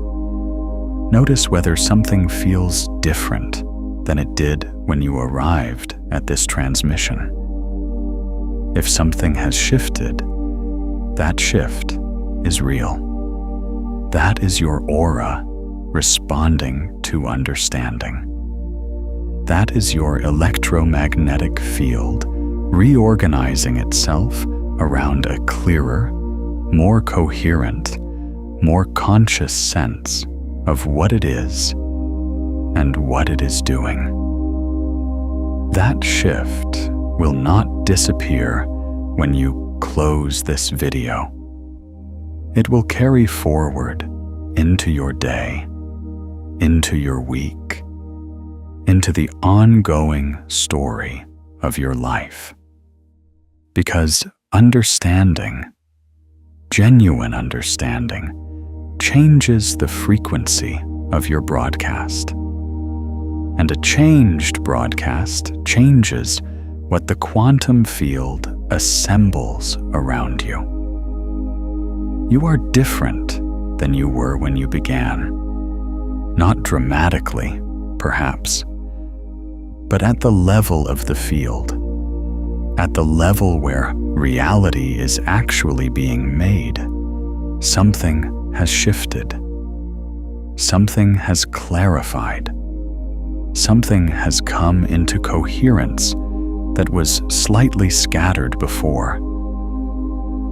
Notice whether something feels different than it did when you arrived at this transmission. If something has shifted, that shift is real. That is your aura responding to understanding. That is your electromagnetic field reorganizing itself around a clearer, more coherent, more conscious sense of what it is and what it is doing. That shift will not disappear when you close this video. It will carry forward into your day, into your week, into the ongoing story of your life. Because understanding, genuine understanding, changes the frequency of your broadcast. And a changed broadcast changes what the quantum field assembles around you. You are different than you were when you began. Not dramatically, perhaps, but at the level of the field, at the level where reality is actually being made. Something has shifted. Something has clarified. Something has come into coherence that was slightly scattered before.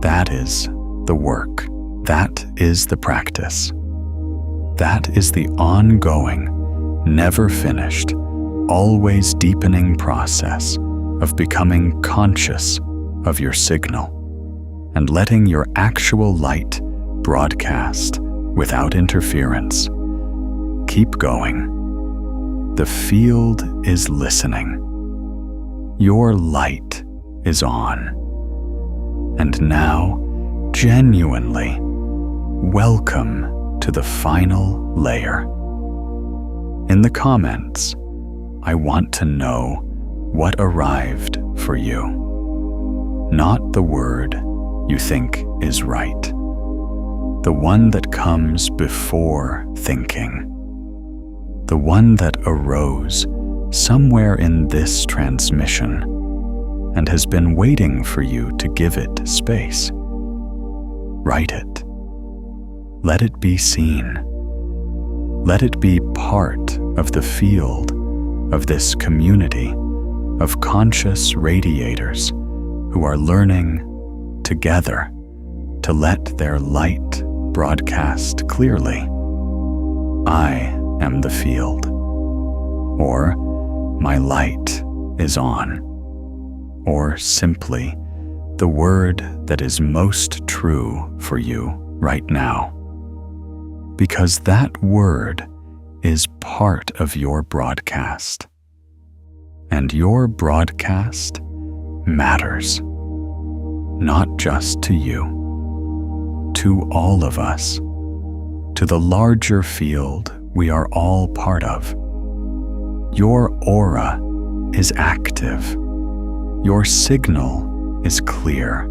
That is the work. That is the practice. That is the ongoing, never finished, always deepening process of becoming conscious of your signal and letting your actual light broadcast without interference. Keep going. The field is listening. Your light is on. And now, genuinely, welcome to the final layer. In the comments, I want to know what arrived for you. Not the word you think is right. The one that comes before thinking. The one that arose somewhere in this transmission and has been waiting for you to give it space. Write it. Let it be seen. Let it be part of the field of this community of conscious radiators who are learning together to let their light broadcast clearly. I am the field, or my light is on, or simply the word that is most true for you right now. Because that word is part of your broadcast. And your broadcast matters, not just to you, to all of us, to the larger field we are all part of. Your aura is active. Your signal is clear.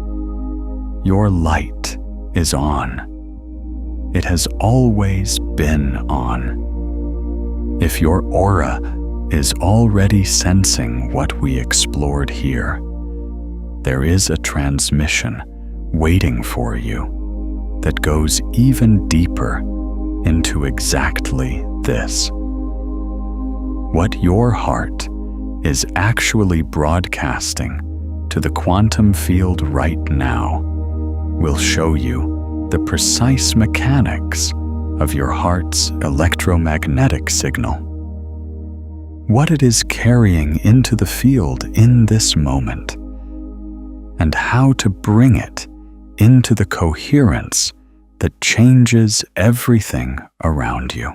Your light is on. it has always been on. If your aura is already sensing what we explored here, there is a transmission waiting for you that goes even deeper into exactly this. What your heart is actually broadcasting to the quantum field right now will show you the precise mechanics of your heart's electromagnetic signal, what it is carrying into the field in this moment, and how to bring it into the coherence that changes everything around you.